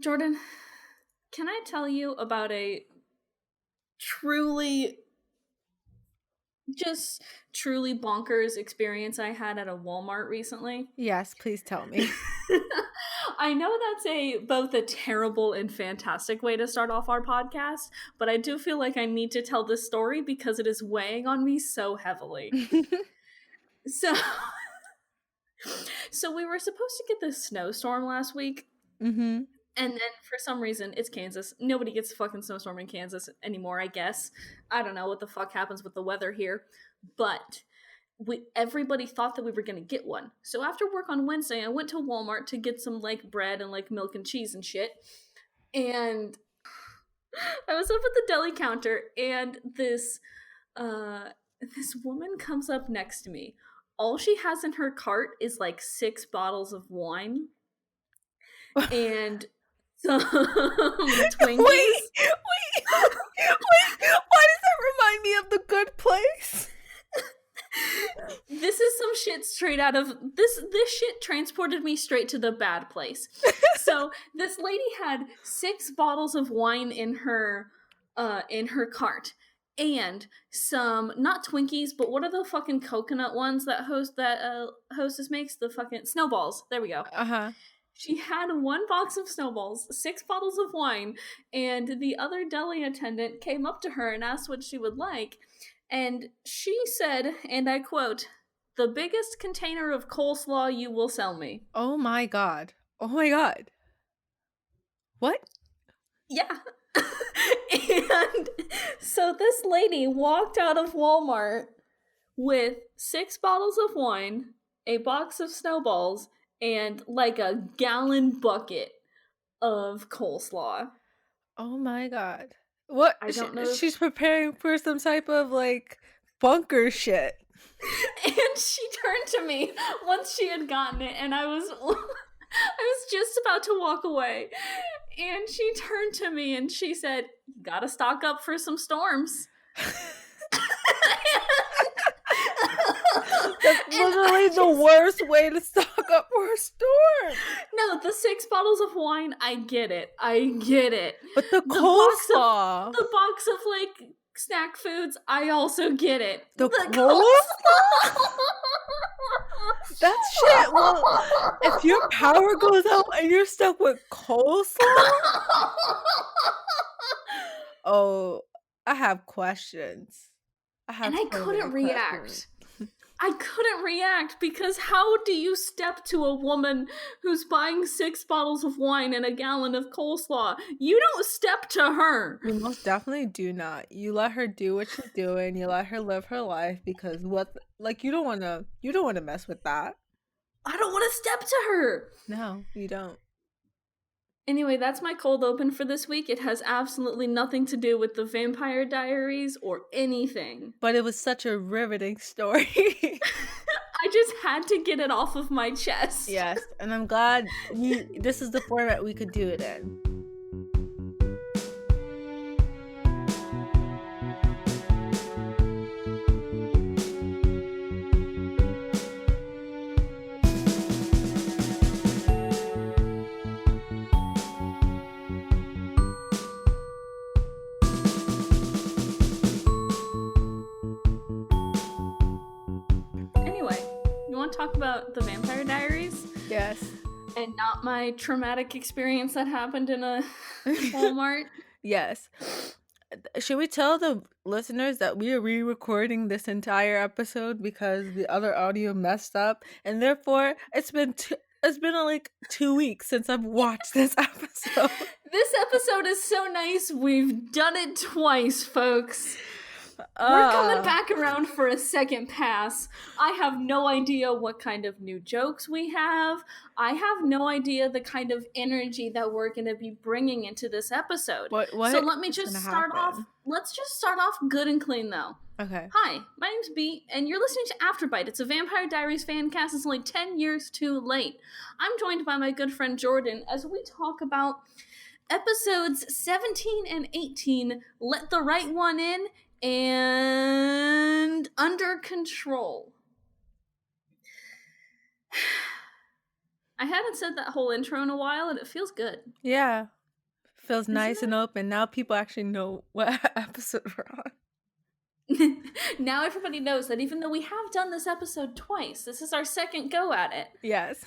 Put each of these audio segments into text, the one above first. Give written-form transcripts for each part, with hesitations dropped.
Jordan, can I tell you about a truly, truly bonkers experience I had at a Walmart recently? Yes, please tell me. I know that's both a terrible and fantastic way to start off our podcast, but I do feel like I need to tell this story because it is weighing on me so heavily. So, so we were supposed to get this snowstorm last week. Mm-hmm. And then for some reason, it's Kansas. Nobody gets a fucking snowstorm in Kansas anymore, I guess. I don't know what the fuck happens with the weather here. But everybody thought that we were going to get one. So after work on Wednesday, I went to Walmart to get some like bread and like milk and cheese and shit. And I was up at the deli counter and this woman comes up next to me. All she has in her cart is like 6 bottles of wine and some Twinkies. Wait! Why does that remind me of The Good Place? This is some shit straight out of this shit transported me straight to the bad place. So this lady had 6 bottles of wine in her cart and some, not Twinkies, but what are the fucking coconut ones that Hostess makes? The fucking snowballs. There we go. Uh-huh. She had 1 box of snowballs, 6 bottles of wine, and the other deli attendant came up to her and asked what she would like. And she said, and I quote, "The biggest container of coleslaw you will sell me." Oh my god. Oh my god. What? Yeah. And so this lady walked out of Walmart with 6 bottles of wine, a box of snowballs, and like a gallon bucket of coleslaw. Oh my god. What? I don't know. She's preparing for some type of like bunker shit. And she turned to me once she had gotten it, and I was just about to walk away. And she turned to me and she said, "You gotta stock up for some storms." That's literally the worst way to stock up for a storm. No, the 6 bottles of wine, I get it. But the coleslaw. The box of like snack foods, I also get it. The coleslaw? That's shit. Well, if your power goes out and you're stuck with coleslaw? Oh, I have questions. And I couldn't react. I couldn't react because how do you step to a woman who's buying 6 bottles of wine and a gallon of coleslaw? You don't step to her. You most definitely do not. You let her do what she's doing. You let her live her life because you don't want to mess with that. I don't want to step to her. No, you don't. Anyway, that's my cold open for this week. It has absolutely nothing to do with the Vampire Diaries or anything. But it was such a riveting story. I just had to get it off of my chest. Yes, and I'm glad this is the format we could do it in. Talk about the Vampire Diaries? Yes. And not my traumatic experience that happened in a Walmart? Yes. Should we tell the listeners that we are re-recording this entire episode because the other audio messed up, and therefore it's been like 2 weeks since I've watched this episode. This episode is so nice. We've done it twice, folks. We're coming back around for a second pass. I have no idea what kind of new jokes we have. I have no idea the kind of energy that we're going to be bringing into this episode. What so let me just start off. Let's just start off good and clean, though. Okay. Hi, my name's B, and you're listening to Afterbite. It's a Vampire Diaries fan cast. It's only 10 years too late. I'm joined by my good friend Jordan as we talk about episodes 17 and 18, Let the Right One In, and Under Control. I hadn't said that whole intro in a while, and it feels good. Yeah. Feels Isn't nice and it? open. Now people actually know what episode we're on. Now everybody knows that even though we have done this episode twice, this is our second go at it. Yes.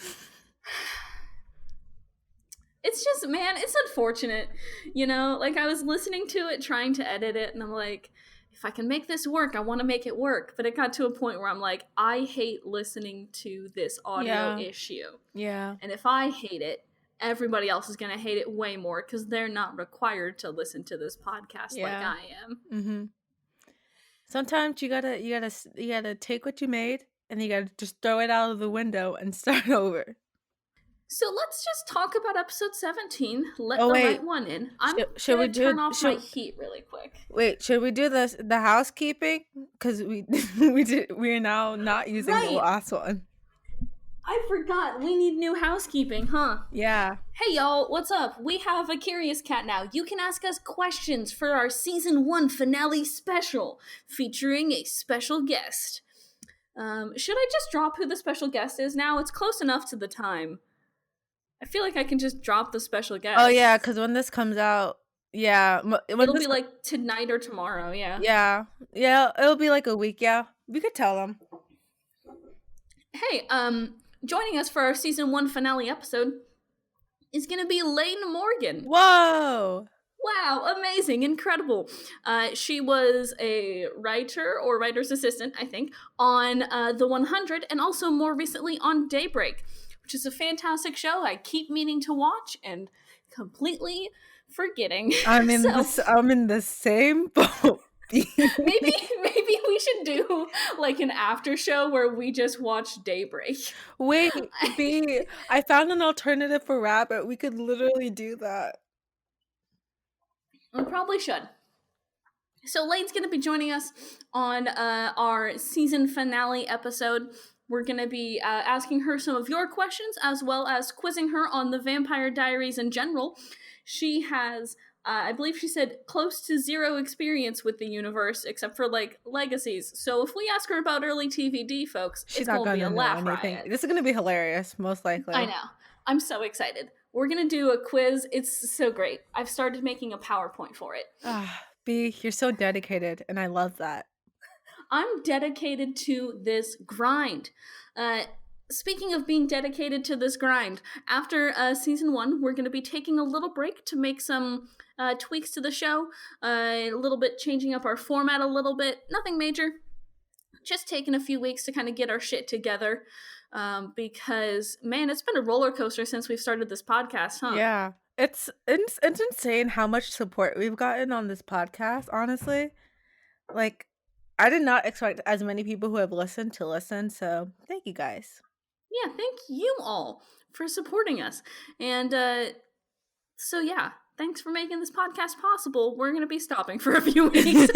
It's just, man, it's unfortunate. You know, like I was listening to it, trying to edit it, and I'm like, if I can make this work, I want to make it work. But it got to a point where I'm like, I hate listening to this audio issue. Yeah. And if I hate it, everybody else is going to hate it way more because they're not required to listen to this podcast like I am. Mm-hmm. Sometimes you gotta take what you made and you gotta just throw it out of the window and start over. So let's just talk about episode 17. Let the right one in. I'm gonna turn off my heat really quick. Wait, should we do the housekeeping? Because we are now not using the last one. I forgot. We need new housekeeping, huh? Yeah. Hey y'all, what's up? We have a Curious Cat now. You can ask us questions for our season 1 finale special, featuring a special guest. Should I just drop who the special guest is now? It's close enough to the time. I feel like I can just drop the special guest. Oh yeah, because when this comes out, it'll be like tonight or tomorrow. Yeah, it'll be like a week. Yeah, we could tell them. Hey, joining us for our season 1 finale episode is gonna be Lane Morgan. Whoa! Wow, amazing, incredible. She was a writer or writer's assistant, I think, on The 100 and also more recently on Daybreak, which is a fantastic show I keep meaning to watch and completely forgetting. I'm in the same boat. maybe we should do like an after show where we just watch Daybreak. Wait, B, I found an alternative for Rabbit. We could literally do that. We probably should. So Lane's going to be joining us on our season finale episode. We're going to be asking her some of your questions as well as quizzing her on the Vampire Diaries in general. She has, I believe she said, close to 0 experience with the universe except for like legacies. So if we ask her about early TVD, folks, it's going to be a laugh riot. This is going to be hilarious, most likely. I know. I'm so excited. We're going to do a quiz. It's so great. I've started making a PowerPoint for it. B, you're so dedicated, and I love that. I'm dedicated to this grind. Speaking of being dedicated to this grind, after season 1, we're going to be taking a little break to make some tweaks to the show, a little bit changing up our format a little bit. Nothing major. Just taking a few weeks to kind of get our shit together. Because, man, it's been a roller coaster since we've started this podcast, huh? Yeah. It's insane how much support we've gotten on this podcast, honestly. Like, I did not expect as many people who have listened to listen, so thank you guys. Yeah, thank you all for supporting us. And so, yeah, thanks for making this podcast possible. We're going to be stopping for a few weeks.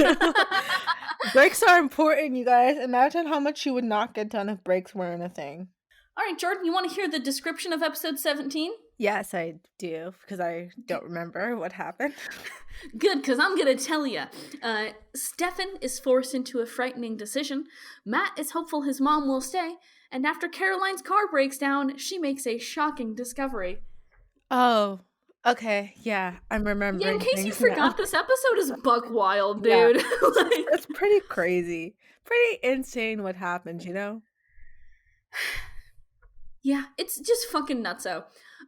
Breaks are important, you guys. Imagine how much you would not get done if breaks weren't a thing. All right, Jordan, you want to hear the description of episode 17? Yes, I do, because I don't remember what happened. Good, because I'm going to tell you. Stefan is forced into a frightening decision. Matt is hopeful his mom will stay. And after Caroline's car breaks down, she makes a shocking discovery. Oh, okay. Yeah, I'm remembering. Yeah, in case you forgot, this episode is buck wild, dude. Yeah. It's pretty crazy. Pretty insane what happens, you know? Yeah, it's just fucking nutso.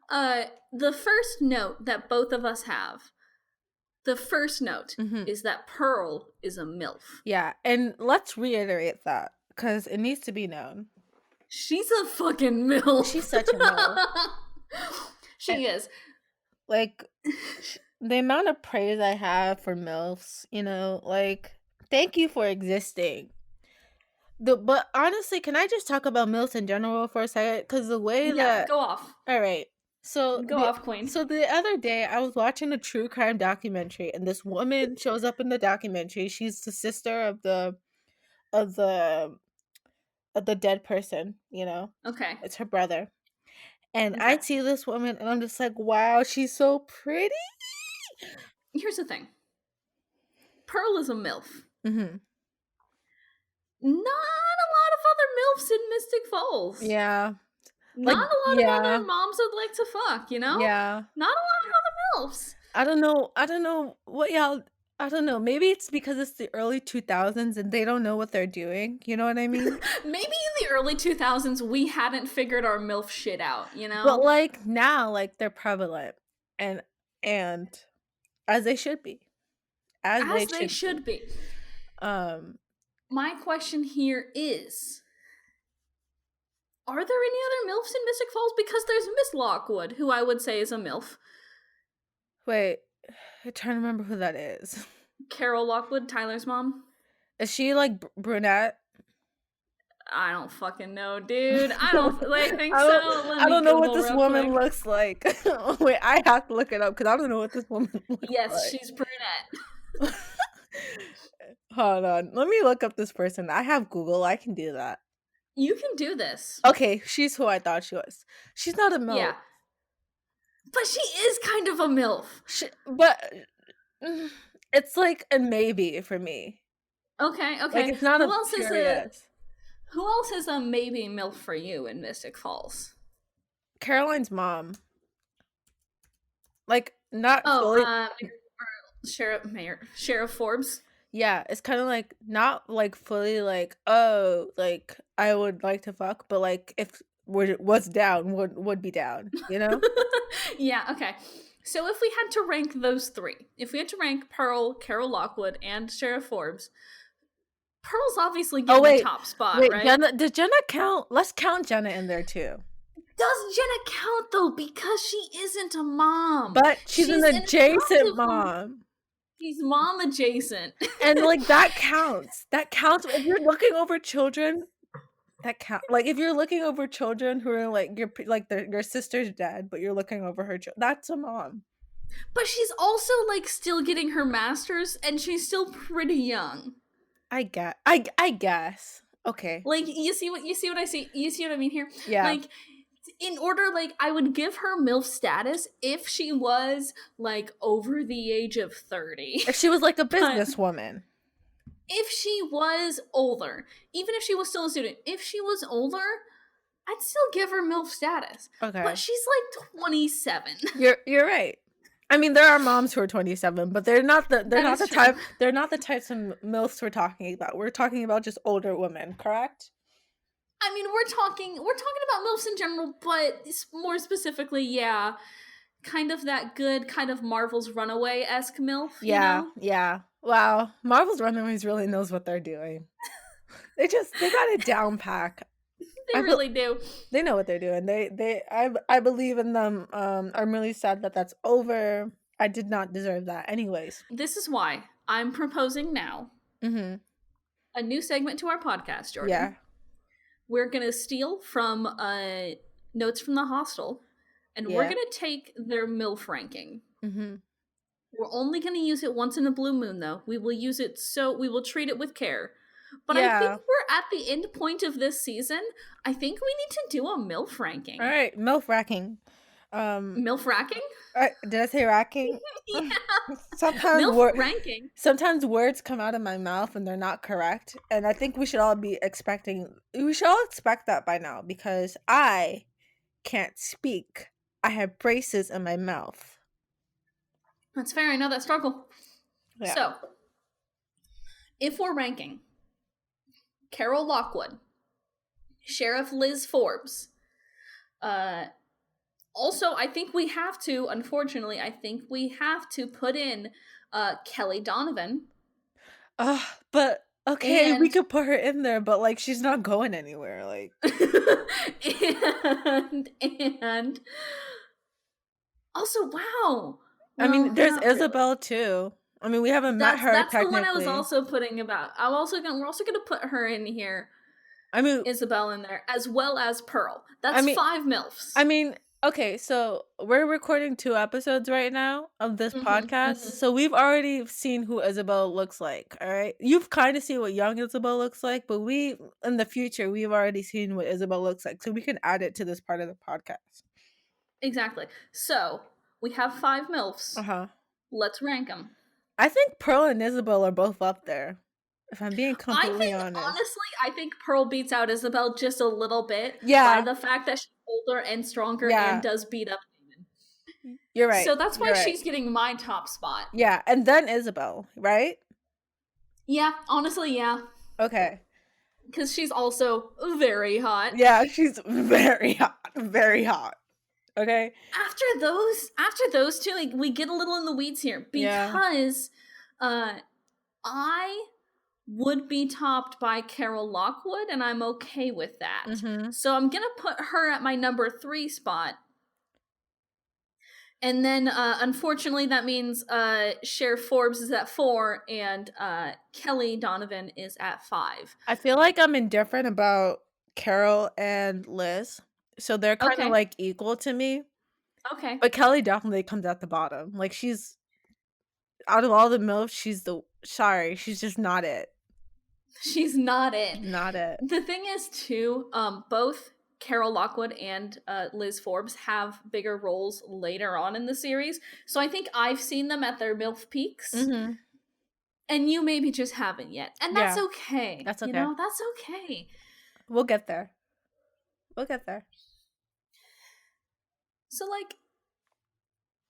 The first note that both of us have, is that Pearl is a MILF. Yeah, and let's reiterate that, because it needs to be known. She's a fucking MILF. She's such a MILF. She is. Like, the amount of praise I have for MILFs, you know, like, thank you for existing. But honestly, can I just talk about MILFs in general for a second? Because the way that... go off. All right. So go off, queen. So the other day, I was watching a true crime documentary, and this woman shows up in the documentary. She's the sister of the dead person, you know? Okay. It's her brother. And I see this woman, and I'm just like, wow, she's so pretty. Here's the thing. Pearl is a MILF. Mm-hmm. Not a lot of other MILFs in Mystic Falls. Yeah. Not Like, a lot of yeah, other moms would like to fuck, you know? yeah. Not a lot of other MILFs. I don't know. I don't know what y'all. I don't know. Maybe it's because it's the early 2000s and they don't know what they're doing. You know what I mean? Maybe in the early 2000s we hadn't figured our MILF shit out, you But know? like now, like they're prevalent and and as they should be, as they As they should be. Um, My question here is, are there any other MILFs in Mystic Falls? Because there's Miss Lockwood, who I would say is a MILF. wait, I'm trying to remember who that is. Carol Lockwood, Tyler's mom. Is she like brunette? I don't fucking know, dude. I don't think I so. don't, I don't know what this woman looks like. Wait, I have to look it up because I don't know what this woman looks like. Yes, she's brunette. Hold on. Let me look up this person. I have Google. I can do that. You can do this. Okay, she's who I thought she was. She's not a MILF. Yeah. But she is kind of a MILF. But it's like a maybe for me. Okay. Like it's not Who else is a maybe MILF for you in Mystic Falls? Caroline's mom. Like not fully. Sheriff Forbes. Yeah, it's kind of like not like fully like, oh, like I would like to fuck, but like if was down would be down, you know? Yeah, okay. So if we had to rank those three, if we had to rank Pearl, Carol Lockwood, and Sheriff Forbes, Pearl's obviously getting the top spot, right? Does Jenna count? Let's count Jenna in there too. Does Jenna count though? Because she isn't a mom. But she's an adjacent mom. She's mom adjacent. And like that counts. That counts if you're looking over children. That count. Like if you're looking over children who are like your sister's dead, but you're looking over her that's a mom. But she's also like still getting her master's and she's still pretty young. I guess. Okay. Like you see what I see? You see what I mean here? Yeah. Like in order, like, I would give her MILF status if she was, like, over the age of 30. If she was, like, a businesswoman. If she was older, even if she was still a student, if she was older, I'd still give her MILF status. Okay. But she's, like, 27. You're right. I mean, there are moms who are 27, but they're not the types of MILFs we're talking about. We're talking about just older women, correct? I mean, we're talking about MILFs in general, but more specifically, yeah, kind of that good kind of Marvel's Runaway-esque MILF. Yeah, you know? Yeah. Wow, Marvel's Runaways really knows what they're doing. They got it down pack. They really do. They know what they're doing. I believe in them. I'm really sad that that's over. I did not deserve that. Anyways, this is why I'm proposing now a new segment to our podcast, Jordan. Yeah. We're going to steal from Notes from the Hostel, and we're going to take their MILF ranking. Mm-hmm. We're only going to use it once in a blue moon, though. We will treat it with care. But I think we're at the end point of this season. I think we need to do a MILF ranking. All right, MILF ranking. MILF racking? Did I say racking? Yeah. Ranking. Sometimes words come out of my mouth and they're not correct, and I think we should all expect that by now because I can't speak. I have braces in my mouth. That's fair. I know that struggle. Yeah. So, if we're ranking Carol Lockwood, Sheriff Liz Forbes, also, I think we have to, unfortunately, put in Kelly Donovan. But, okay, we could put her in there, but, like, she's not going anywhere, like. and also, wow. I mean, there's Isabel, too. I mean, we haven't met her, that's technically. That's the one I was also putting about. We're also gonna put her in here. I mean, Isabel in there, as well as Pearl. That's 5 MILFs. I mean, okay, so we're recording 2 episodes right now of this podcast. So we've already seen who Isabel looks like, all right? You've kind of seen what young Isabel looks like, but in the future, we've already seen what Isabel looks like. So we can add it to this part of the podcast. Exactly. So we have 5 MILFs. Uh-huh. Let's rank them. I think Pearl and Isabel are both up there, if I'm being completely honest. Honestly, I think Pearl beats out Isabel just a little bit. Yeah. By the fact that older and stronger Yeah. and does beat up Damon. You're right. So that's why You're right. she's getting my top spot. Yeah, and then Isabel, right? Yeah, honestly, yeah. Okay. Because she's also very hot. Yeah, she's very hot. Very hot. Okay. After those two, like, we get a little in the weeds here because I would be topped by Carol Lockwood, and I'm okay with that. Mm-hmm. So I'm gonna put her at my number 3 spot. And then, unfortunately, that means Cher Forbes is at 4, and Kelly Donovan is at 5. I feel like I'm indifferent about Carol and Liz, so they're kind of like equal to me. Okay. But Kelly definitely comes at the bottom. Like, she's out of all the milfs, she's just not it. She's not it. Not it. The thing is, too, both Carol Lockwood and Liz Forbes have bigger roles later on in the series. So I think I've seen them at their MILF peaks. Mm-hmm. And you maybe just haven't yet. And that's okay. That's okay. You know, that's okay. We'll get there. We'll get there. So, like,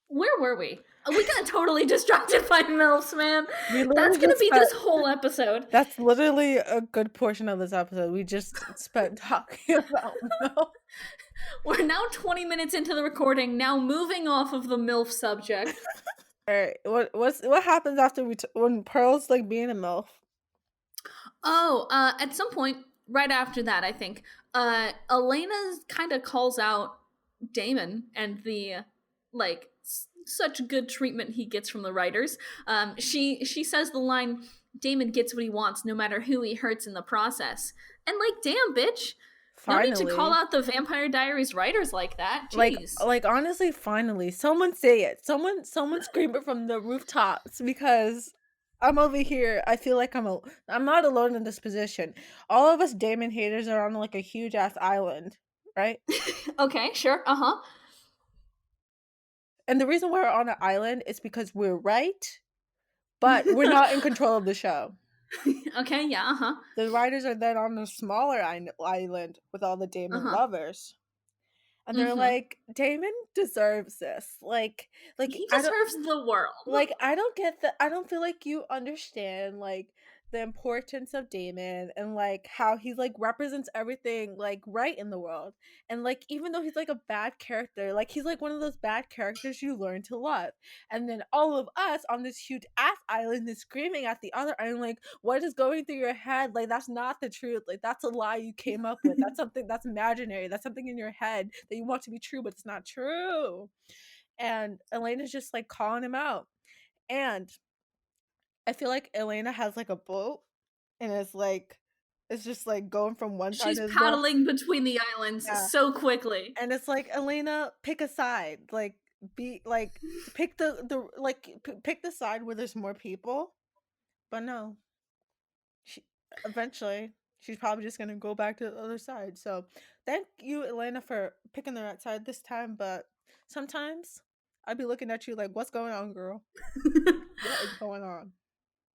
where were we? We got totally distracted by MILFs, man. That's going to be this whole episode. That's literally a good portion of this episode. We just spent talking about MILF. We're now 20 minutes into the recording, now moving off of the MILF subject. All right, what happens after when Pearl's like being a MILF? Oh, at some point, right after that, I think, Elena kind of calls out Damon and the, like, such good treatment he gets from the writers. She says the line, Damon gets what he wants no matter who he hurts in the process. And, like, damn, bitch. Finally. No need to call out the Vampire Diaries writers like that. Jeez. Like honestly, finally, someone say it. Someone scream it from the rooftops, because I'm over here. I feel like I'm not alone in this position. All of us Damon haters are on like a huge ass island, right? Okay, sure. Uh-huh. And the reason we're on an island is because we're right, but we're not in control of the show. Okay, yeah, uh-huh. The writers are then on a smaller island with all the Damon lovers. And they're like, Damon deserves this. Like he deserves the world. Like, I don't feel like you understand, like, the importance of Damon and, like, how he, like, represents everything, like, right in the world. And, like, even though he's, like, a bad character, like, he's, like, one of those bad characters you learn to love. And then all of us on this huge ass island is screaming at the other island, like, what is going through your head? Like, that's not the truth. Like, that's a lie you came up with. That's something that's imaginary. That's something in your head that you want to be true, but it's not true. And Elena's just, like, calling him out. And I feel like Elena has like a boat, and it's just like going from one side. She's paddling between the islands so quickly, and it's like, Elena, pick a side. Like, be like, pick pick the side where there's more people. But no, eventually she's probably just gonna go back to the other side. So thank you, Elena, for picking the right side this time. But sometimes I'd be looking at you like, what's going on, girl? What is going on?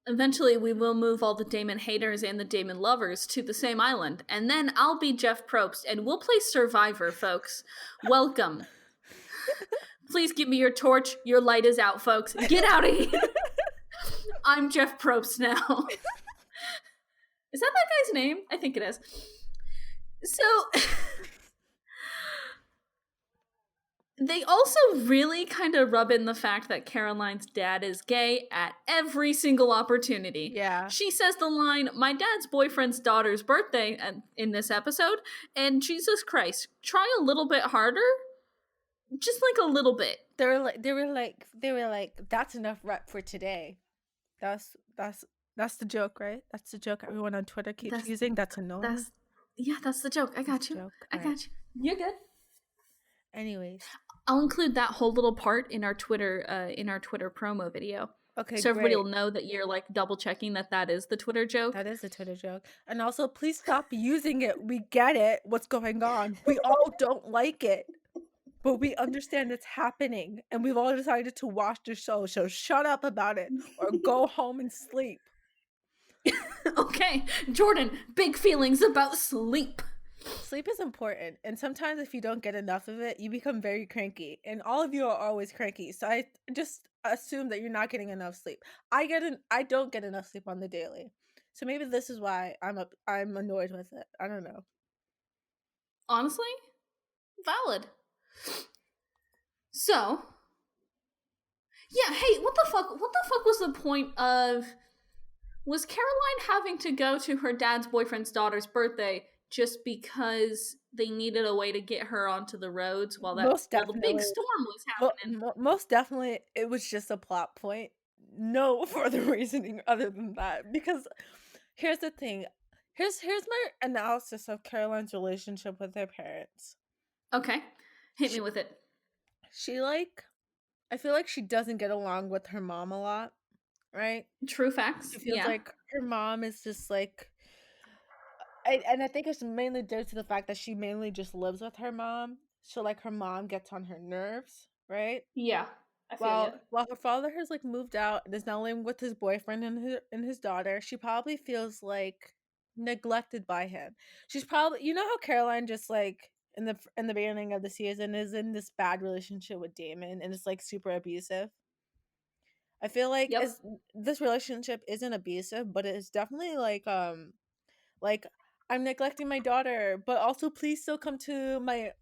Eventually, we will move all the Damon haters and the Damon lovers to the same island, and then I'll be Jeff Probst, and we'll play Survivor, folks. Welcome. Please give me your torch. Your light is out, folks. Get out of here. I'm Jeff Probst now. Is that guy's name? I think it is. So... They also really kind of rub in the fact that Caroline's dad is gay at every single opportunity. Yeah. She says the line, my dad's boyfriend's daughter's birthday in this episode, and Jesus Christ, try a little bit harder? Just like a little bit. They were like, that's enough rep for today. That's the joke, right? That's the joke everyone on Twitter keeps using. That's annoying. That's the joke. I got you. I got you. You're good. Anyways, I'll include that whole little part in our Twitter promo video. Okay, so everybody will know that you're like double checking that is the Twitter joke. That is the Twitter joke. And also, please stop using it. We get it. What's going on? We all don't like it, but we understand it's happening, and we've all decided to watch the show. So shut up about it, or go home and sleep. Okay, Jordan. Big feelings about sleep. Sleep is important, and sometimes if you don't get enough of it, you become very cranky, and all of you are always cranky. So I just assume that you're not getting enough sleep. I don't get enough sleep on the daily. So maybe this is why I'm annoyed with it. I don't know. Honestly, valid. So, yeah, hey, what the fuck? What the fuck was the point of? Was Caroline having to go to her dad's boyfriend's daughter's birthday just because they needed a way to get her onto the roads while Most the big definitely. storm was happening? Most definitely, it was just a plot point. No further reasoning other than that. Because here's the thing. Here's my analysis of Caroline's relationship with her parents. Okay, hit She, me with it. she like, I feel like she doesn't get along with her mom a lot, right? True facts. She feels Yeah. like her mom is just like, and I think it's mainly due to the fact that she mainly just lives with her mom. So like her mom gets on her nerves, right? Yeah. I feel you. While her father has like moved out and is now living with his boyfriend and his daughter, she probably feels like neglected by him. She's probably, you know how Caroline just like in the beginning of the season is in this bad relationship with Damon and it's like super abusive. I feel like Yep. as this relationship isn't abusive, but it's definitely like I'm neglecting my daughter, but also please still come to my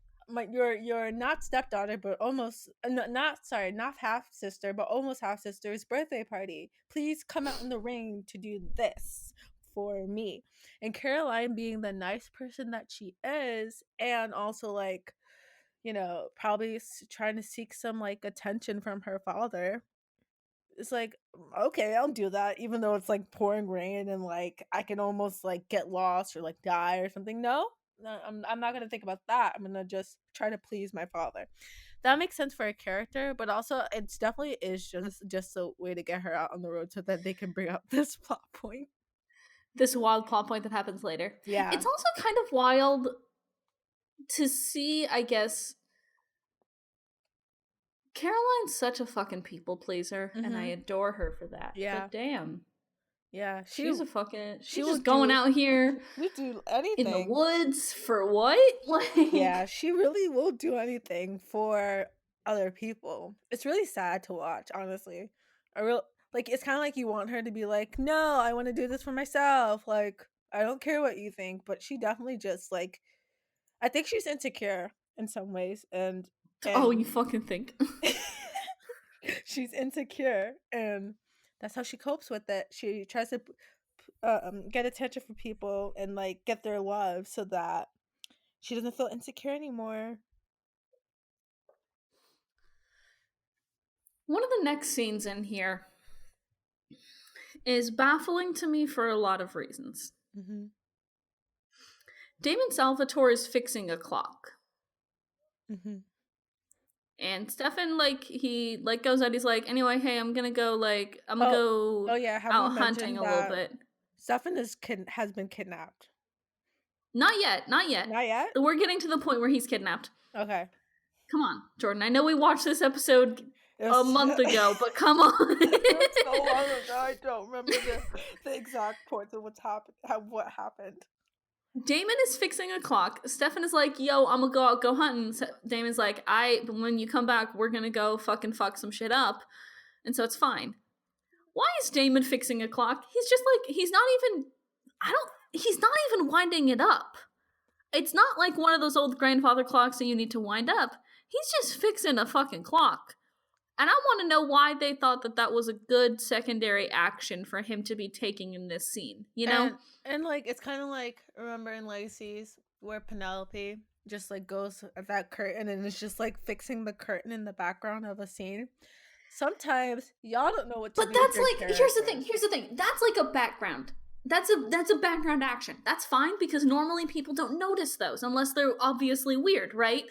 your not stepdaughter but almost not sorry, not half sister but almost half sister's birthday party. Please come out in the ring to do this for me. And Caroline being the nice person that she is and also like, you know, probably trying to seek some like attention from her father. It's like, okay, I'll do that, even though it's like pouring rain and like I can almost like get lost or like die or something. No, I'm not gonna think about that. I'm gonna just try to please my father. That makes sense for a character, but also it's definitely is just a way to get her out on the road so that they can bring up this plot point. This wild plot point that happens later. Yeah. It's also kind of wild to see, I guess. Caroline's such a fucking people pleaser, and I Mm-hmm. adore her for that. Yeah. But damn, Yeah. she's a fucking. She She's will just going do out here we do in the anything. woods for what? Yeah, Like, she really will do anything for other people. It's really sad to watch, honestly. I real like it's kind of like you want her to be like, "No, I want to do this for myself." Like, I don't care what you think, but she definitely just like I think she's insecure in some ways oh, and you fucking think? she's insecure and that's how she copes with it. She tries to get attention from people and like get their love so that she doesn't feel insecure anymore. One of the next scenes in here is baffling to me for a lot of reasons. Mm-hmm. Damon Salvatore is fixing a clock. Mm-hmm. And Stefan, like, he like goes out, he's like, anyway, hey, I'm gonna Oh, go oh yeah. Have we out hunting mentioned a little that bit. Stefan has been kidnapped? Not yet, not yet. Not yet. We're getting to the point where he's kidnapped. Okay. Come on, Jordan. I know we watched this episode It a was, month ago, but come on. it was so long ago. I don't remember the exact points of what happened. Damon is fixing a clock. Stefan is like, yo, I'm gonna go out, go hunting. Damon's like, when you come back, we're gonna go fucking fuck some shit up. And so it's fine. Why is Damon fixing a clock? He's just like, he's not even winding it up. It's not like one of those old grandfather clocks that you need to wind up. He's just fixing a fucking clock. And I want to know why they thought that that was a good secondary action for him to be taking in this scene, you know? And like it's kind of like remember in Legacies where Penelope just like goes at that curtain and it's just like fixing the curtain in the background of a scene. Sometimes y'all don't know what to But do with that's your like, here's the thing, characters. here's the thing. That's like a background. That's a background action. That's fine because normally people don't notice those unless they're obviously weird, right?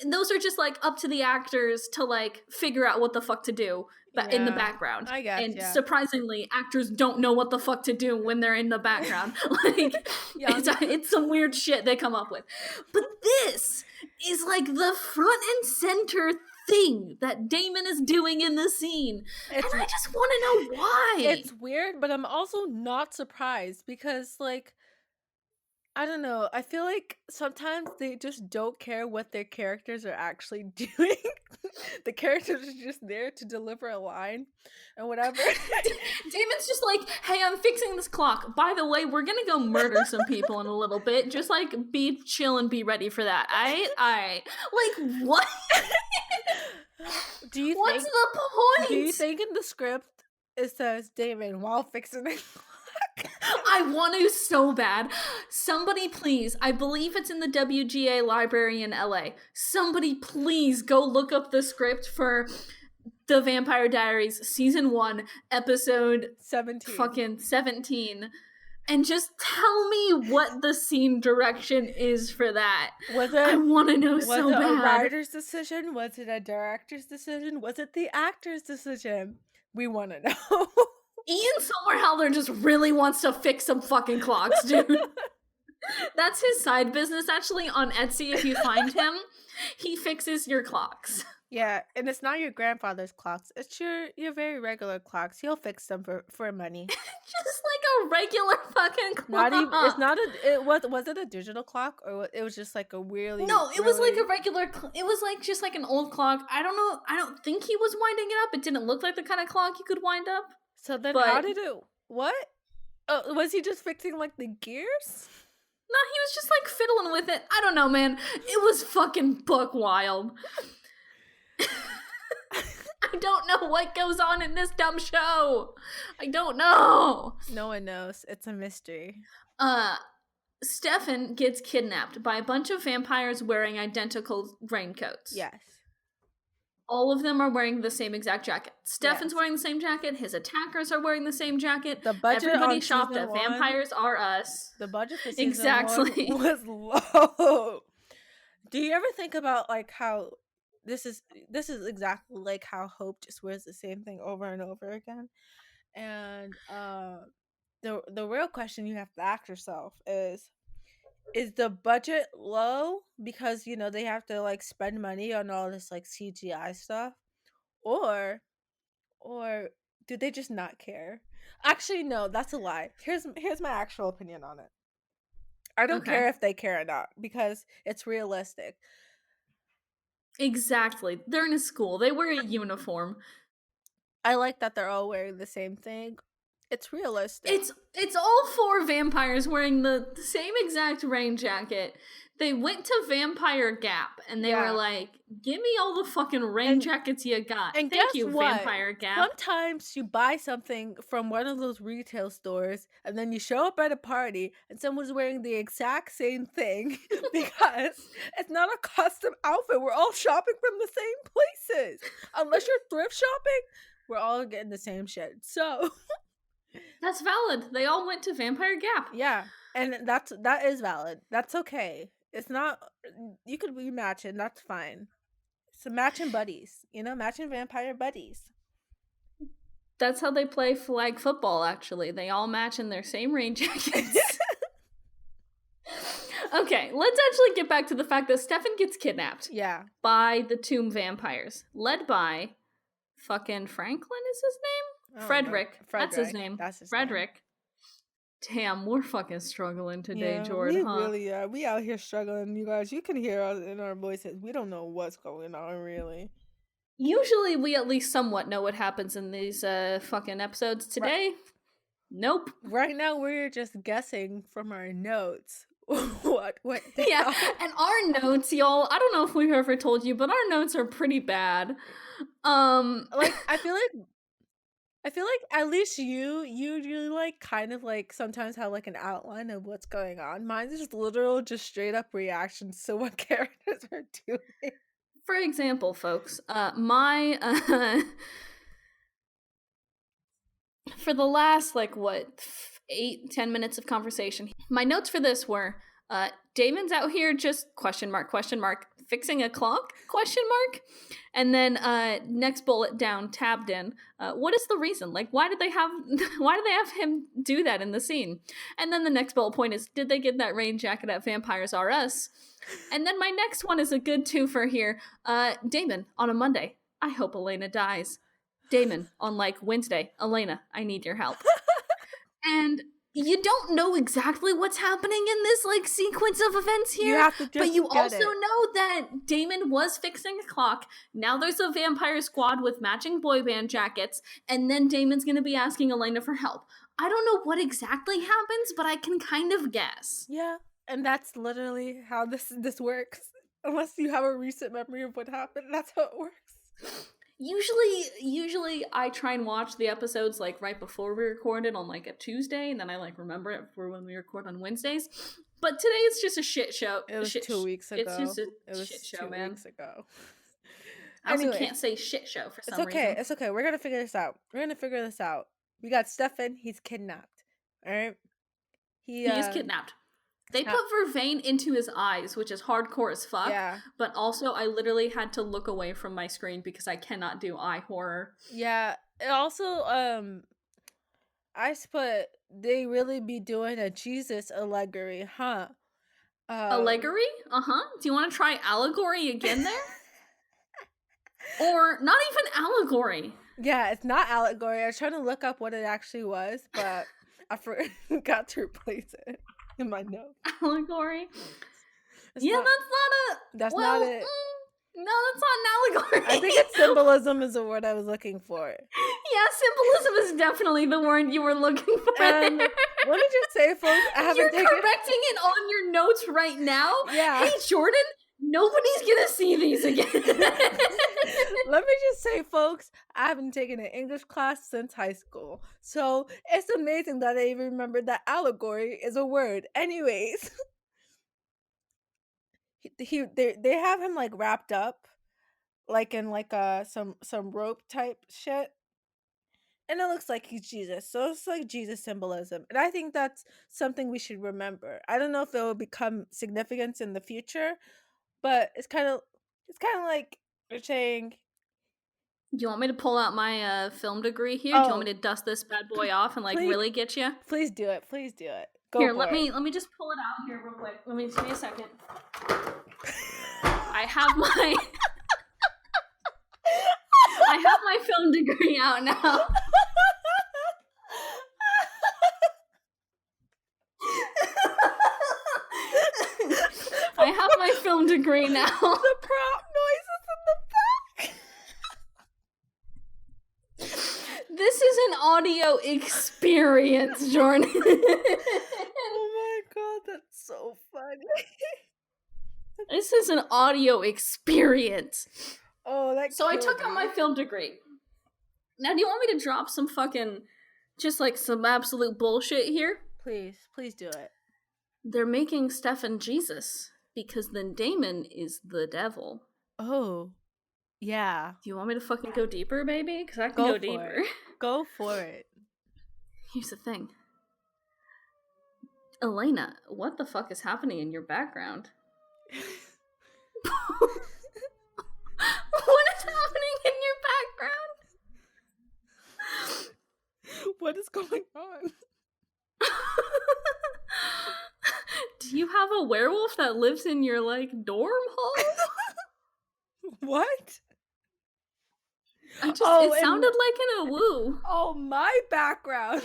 Those are just like up to the actors to like figure out what the fuck to do in the Yeah, background. I guess. And Yeah. surprisingly, actors don't know what the fuck to do when they're in the background. Like Yeah, it's some weird shit they come up with. But this is like the front and center thing that Damon is doing in the scene. And I just want to know why. It's weird, but I'm also not surprised because like I don't know. I feel like sometimes they just don't care what their characters are actually doing. The characters are just there to deliver a line and whatever. Damon's just like, hey, I'm fixing this clock. By the way, we're gonna go murder some people in a little bit. Just like be chill and be ready for that. Alright. Like what? Do you What's think? the point? Do you think in the script it says Damon while fixing the clock? I want to so bad. Somebody please, I believe it's in the WGA library in LA. Somebody please go look up the script for The Vampire Diaries season 1 episode 17 and just tell me what the scene direction is for that. I want to know so bad. Was it a writer's decision? Was it a director's decision? Was it the actor's decision? We want to know. Ian Somerhalder just really wants to fix some fucking clocks, dude. That's his side business, actually, on Etsy. If you find him, he fixes your clocks. Yeah, and it's not your grandfather's clocks. It's your very regular clocks. He'll fix them for money. Just like a regular fucking clock. It's not a. Was it a digital clock or it was just like a really? No, it was like a regular. It was like just like an old clock. I don't know. I don't think he was winding it up. It didn't look like the kind of clock you could wind up. So then, how did it? What? Oh, was he just fixing like the gears? No, he was just like fiddling with it. I don't know, man. It was fucking buck wild. I don't know what goes on in this dumb show. I don't know. No one knows. It's a mystery. Stefan gets kidnapped by a bunch of vampires wearing identical raincoats. Yes. All of them are wearing the same exact jacket. Stefan's wearing the same jacket. His attackers are wearing the same jacket. The budget Everybody on shopped at Vampires Are Us. The budget for season 1 was low. Do you ever think about like how this is exactly like how Hope just wears the same thing over and over again? And the real question you have to ask yourself is the budget low because you know they have to like spend money on all this like CGI stuff, or do they just not care? Actually, no, that's a lie. Here's my actual opinion on it. I don't care if they care or not because it's realistic. Exactly. They're in a school. They wear a uniform. I like that they're all wearing the same thing. It's realistic. It's all 4 vampires wearing the same exact rain jacket. They went to Vampire Gap and they were like, give me all the fucking rain jackets you got. And thank you, what? Vampire Gap. Sometimes you buy something from one of those retail stores and then you show up at a party and someone's wearing the exact same thing because it's not a custom outfit. We're all shopping from the same places. Unless you're thrift shopping, we're all getting the same shit. So that's valid. They all went to Vampire Gap. Yeah, and that is valid. That's okay. It's not, you could be matching, that's fine. So matching buddies, you know, matching vampire buddies. That's how they play flag football, actually. They all match in their same rain jackets. Okay, let's actually get back to the fact that Stefan gets kidnapped. Yeah. By the tomb vampires. Led by fucking Franklin is his name? Oh, Frederick. No. That's his name. Frederick. Name. Damn, we're fucking struggling today, Jordan. We really are. We out here struggling, you guys. You can hear us in our voices. We don't know what's going on, really. Usually, we at least somewhat know what happens in these fucking episodes. Today, nope. Right now, we're just guessing from our notes. what? Yeah, and our notes, y'all. I don't know if we've ever told you, but our notes are pretty bad. Like I feel like at least you really like kind of like sometimes have like an outline of what's going on. Mine's just literal, just straight up reactions to what characters are doing. For example, folks, my for the last 8-10 minutes of conversation, my notes for this were Damon's out here just question mark fixing a clock question mark, and then next bullet down tabbed in what is the reason, like why did they have him do that in the scene, and then the next bullet point is did they get that rain jacket at Vampires R Us, and then my next one is a good twofer here. Damon on a Monday, I hope Elena dies. Damon on Wednesday, Elena, I need your help. And you don't know exactly what's happening in this like sequence of events here. You have to just but you get also it. know that Damon was fixing a clock. Now there's a vampire squad with matching boy band jackets, and then Damon's gonna be asking Elena for help. I don't know what exactly happens, but I can kind of guess. Yeah, and that's literally how this works. Unless you have a recent memory of what happened, that's how it works. Usually I try and watch the episodes like right before we record it on like a Tuesday, and then I like remember it for when we record on Wednesdays. But today it's just a shit show. It was 2 weeks ago. It's just a shit show, man. 2 weeks ago. I also can't say shit show for some reason. It's okay. We're gonna figure this out. We got Stefan. He's kidnapped. All right. He is kidnapped. They put Vervain into his eyes, which is hardcore as fuck. Yeah. But also, I literally had to look away from my screen because I cannot do eye horror. Yeah. It also, I put they really be doing a Jesus allegory, huh? Allegory? Uh-huh. Do you want to try allegory again there? Or not even allegory. Yeah, it's not allegory. I was trying to look up what it actually was, but I forgot to replace it in my notes. Allegory? That's not it. No, that's not an allegory. I think it's symbolism is the word I was looking for. Yeah, symbolism is definitely the word you were looking for. Let me just say, folks, You're correcting it on your notes right now? Yeah. Hey, Jordan, nobody's gonna see these again. Let me just say, folks, I haven't taken an English class since high school. So it's amazing that I even remembered that allegory is a word. Anyways. They have him like wrapped up like in like some rope type shit, and it looks like he's Jesus, so it's like Jesus symbolism, and I think that's something we should remember. I don't know if it will become significance in the future, but it's kind of like they're saying. Do you want me to pull out my film degree here? Do you want me to dust this bad boy off and like really get you? Please do it. Go here, for let it. me just pull it out here real quick. Give me a second. I have my film degree out now. I have my film degree now. The prop noises in the back. This is an audio experience, Jordan. Oh my god, that's so funny. This is an audio experience. Oh, that's so I took out my film degree. Now, do you want me to drop some fucking, just like some absolute bullshit here? Please do it. They're making Stefan Jesus because then Damon is the devil. Oh, yeah. Do you want me to fucking go deeper, baby? Because I can go deeper. Go for it. Here's the thing. Elena, what the fuck is happening in your background? What is happening in your background? What is going on? Do you have a werewolf that lives in your like dorm hall? What? It sounded like in a woo. Oh, my background.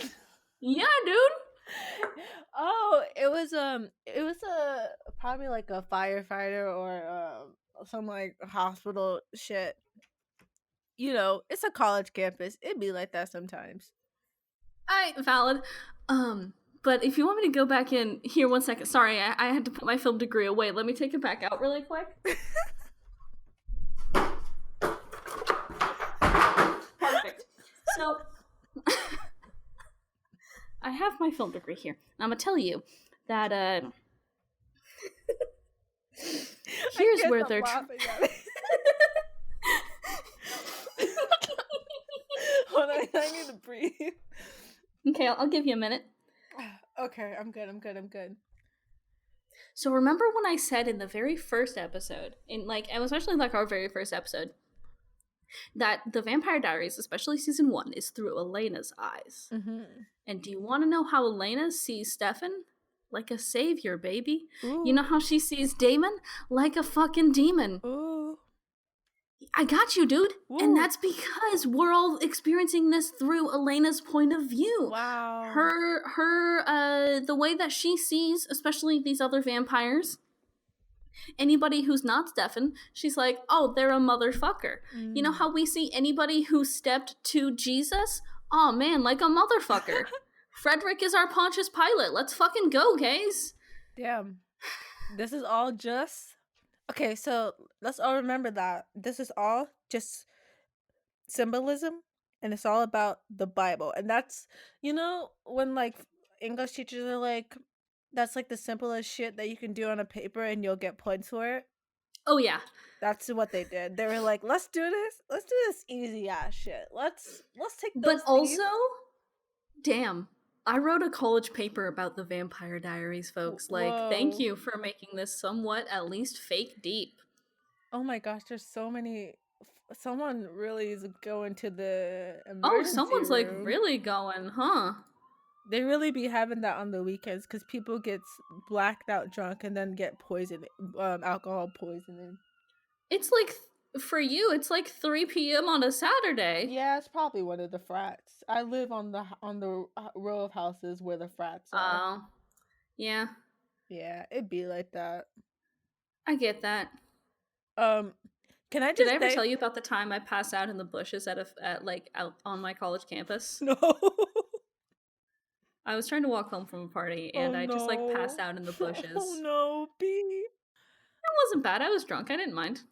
Yeah, dude. Oh, it was probably like a firefighter or some like hospital shit. You know, it's a college campus. It'd be like that sometimes. Valid. But if you want me to go back in here 1 second, sorry, I had to put my film degree away. Let me take it back out really quick. Perfect. So I have my film degree here. I'm gonna tell you that here's where they're Hold on, I need to breathe. Okay, I'll give you a minute. Okay, I'm good. So remember when I said in the very first episode, and especially like our very first episode, that the Vampire Diaries, especially season 1, is through Elena's eyes. Mm-hmm. And do you want to know how Elena sees Stefan? Like a savior, baby. Ooh. You know how she sees Damon? Like a fucking demon. Ooh. I got you, dude. And Woo. that's because we're all experiencing this through Elena's point of view. Wow. The way that she sees, especially these other vampires, anybody who's not Stefan, she's like, oh, they're a motherfucker. You know how we see anybody who stepped to Jesus? Oh man, like a motherfucker. Frederick is our Pontius Pilate. Let's fucking go, guys. Damn. This is all just okay, so let's all remember that this is all just symbolism and it's all about the Bible. And that's, when like English teachers are like, that's like the simplest shit that you can do on a paper and you'll get points for it. Oh yeah. That's what they did. They were like, let's do this. Let's do this easy ass shit. Let's take those But also, damn, I wrote a college paper about the Vampire Diaries, folks. Like, thank you for making this somewhat at least fake deep. Oh my gosh, there's so many. Someone really is going to the emergency Oh, someone's room. like really going, huh? They really be having that on the weekends because people get blacked out drunk and then get poisoned, alcohol poisoning. It's like, for you, it's like 3 p.m. on a Saturday. Yeah, it's probably one of the frats. I live on the row of houses where the frats are. Oh, yeah. Yeah, it'd be like that. I get that. Can I just Did I ever tell you about the time I passed out in the bushes out on my college campus? No. I was trying to walk home from a party and I just like passed out in the bushes. Oh no, B. It wasn't bad. I was drunk. I didn't mind.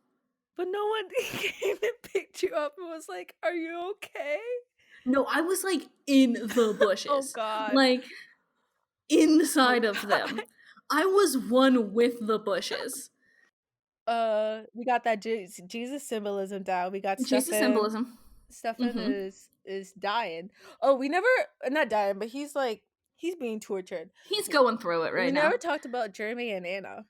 But no one came and picked you up and was like, "Are you okay?" No, I was like in the bushes. Oh god. Like inside of them. I was one with the bushes. We got that Jesus symbolism down. We got Jesus symbolism. Stefan is dying. Oh, we never not dying, but he's being tortured. He's going through it right now. We never talked about Jeremy and Anna.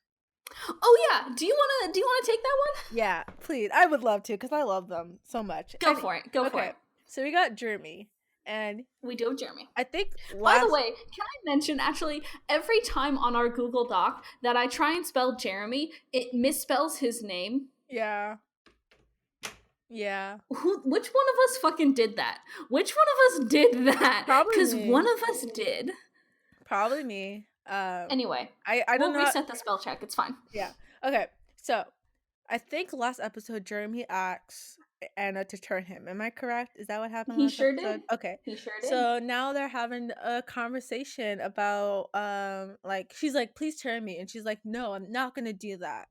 Oh yeah. Do you wanna take that one? Yeah, please. I would love to because I love them so much. Go for it. Go for it. So we got Jeremy. And we do have Jeremy. I think by the way, can I mention actually every time on our Google Doc that I try and spell Jeremy, it misspells his name. Yeah. Yeah. Which one of us fucking did that? Which one of us did that? Probably because one of us did. Probably me. Anyway, I don't know. We'll reset the spell check. It's fine. Yeah. Okay. So, I think last episode Jeremy asks Anna to turn him. Am I correct? Is that what happened? He last sure episode? did. Okay. He sure did. So now they're having a conversation about like she's like, please turn me, and she's like, no, I'm not gonna do that.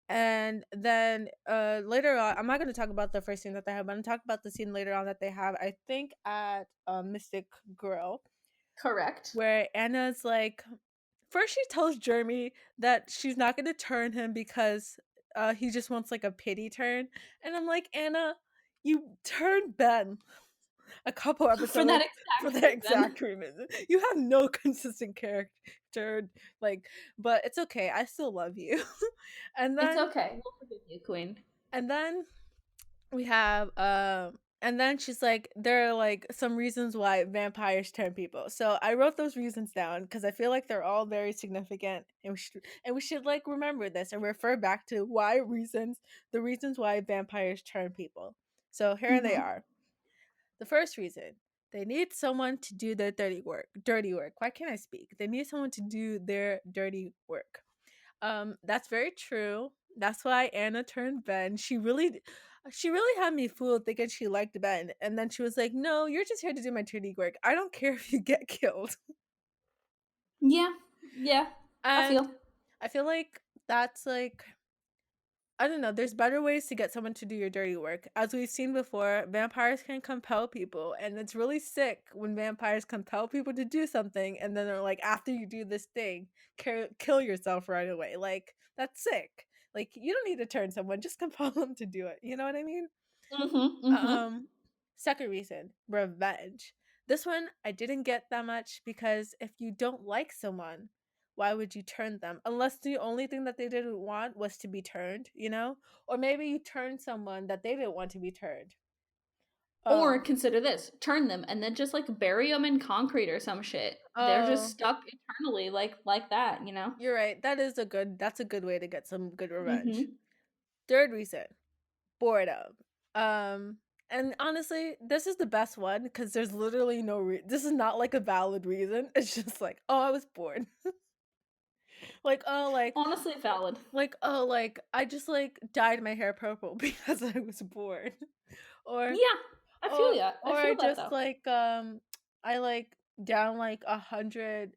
And then later on, I'm not gonna talk about the first scene that they have, but I'm gonna talk about the scene later on that they have. I think at Mystic Grill. Correct. Where Anna's like, first she tells Jeremy that she's not going to turn him because he just wants like a pity turn. And I'm like, Anna, you turned Ben a couple episodes for that exact reason. You have no consistent character, like, but it's okay. I still love you. And then it's okay. We'll forgive you, Queen. And then we have and then she's like, there are like some reasons why vampires turn people. So I wrote those reasons down because I feel like they're all very significant, and we should like remember this and refer back to the reasons why vampires turn people. So here they are. The first reason: they need someone to do their dirty work. Why can't I speak? They need someone to do their dirty work. That's very true. That's why Anna turned Ben. She really had me fooled thinking she liked Ben, and then she was like, no, you're just here to do my dirty work. I don't care if you get killed. Yeah. And I feel like that's like, I don't know, there's better ways to get someone to do your dirty work. As we've seen before, vampires can compel people, and it's really sick when vampires compel people to do something and then they're like, after you do this thing, kill yourself right away. Like, that's sick. Like, you don't need to turn someone, just compel them to do it. You know what I mean? Second reason: revenge. This one I didn't get that much because if you don't like someone, why would you turn them? Unless the only thing that they didn't want was to be turned, you know? Or maybe you turned someone that they didn't want to be turned. Or consider this: turn them and then just like bury them in concrete or some shit. They're just stuck eternally, like that, you know. You're right. That's a good way to get some good revenge. Third reason, boredom. And honestly, this is the best one because there's literally this is not like a valid reason. It's just like, oh, I was bored. Like, oh, Honestly, valid. oh, I just like dyed my hair purple because I was bored. Or Yeah, I feel ya. I or I feel that just though. I like down like 100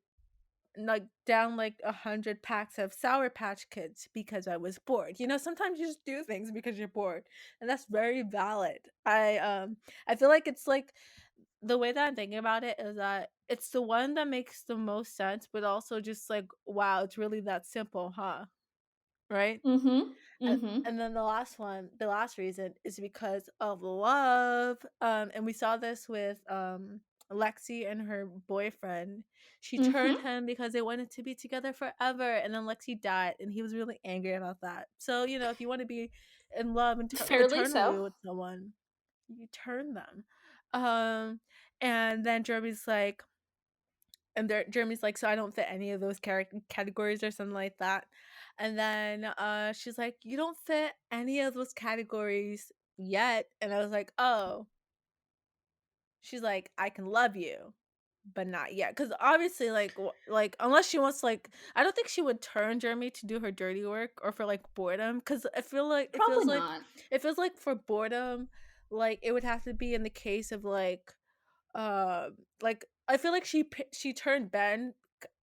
down like 100 packs of Sour Patch Kids because I was bored. You know, sometimes you just do things because you're bored, and that's very valid. I feel like it's like the way that I'm thinking about it is that it's the one that makes the most sense, but also just like, wow, it's really that simple, huh? Right? Mm-hmm. And, Mm-hmm. and then the last reason is because of love. And we saw this with Lexi and her boyfriend. She turned Mm-hmm. him because they wanted to be together forever, and then Lexi died, and he was really angry about that. So, you know, if you want to be in love Fairly eternally so. with someone, you turn them. Um, and then Jeremy's like, so I don't fit any of those categories or something like that. And then she's like, you don't fit any of those categories yet. And I was like, oh. She's like, I can love you, but not yet. Because obviously, like unless she wants I don't think she would turn Jeremy to do her dirty work or for like boredom. Because I feel like Probably not. it feels like for boredom, like it would have to be in the case of like I feel like she turned Ben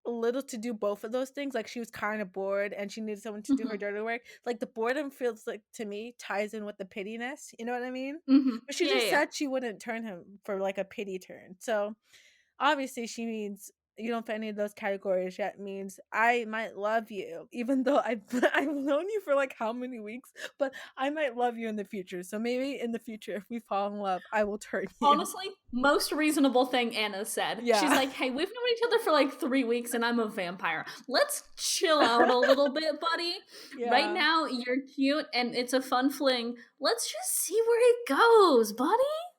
a little to do both of those things. Like she was kind of bored and she needed someone to do her Mm-hmm. dirty work. Like the boredom feels like to me ties in with the pittiness. You know what I mean? Mm-hmm. But she Yeah, just yeah. said she wouldn't turn him for like a pity turn. So obviously she means you don't fit any of those categories yet means I might love you, even though I've known you for like how many weeks, but I might love you in the future. So maybe in the future, if we fall in love, I will turn you. Honestly, most reasonable thing Anna said. She's Yeah. like, hey, we've known each other for like 3 weeks and I'm a vampire. Let's chill out a little bit, buddy. Right Yeah. now, you're cute and it's a fun fling. Let's just see where it goes, buddy.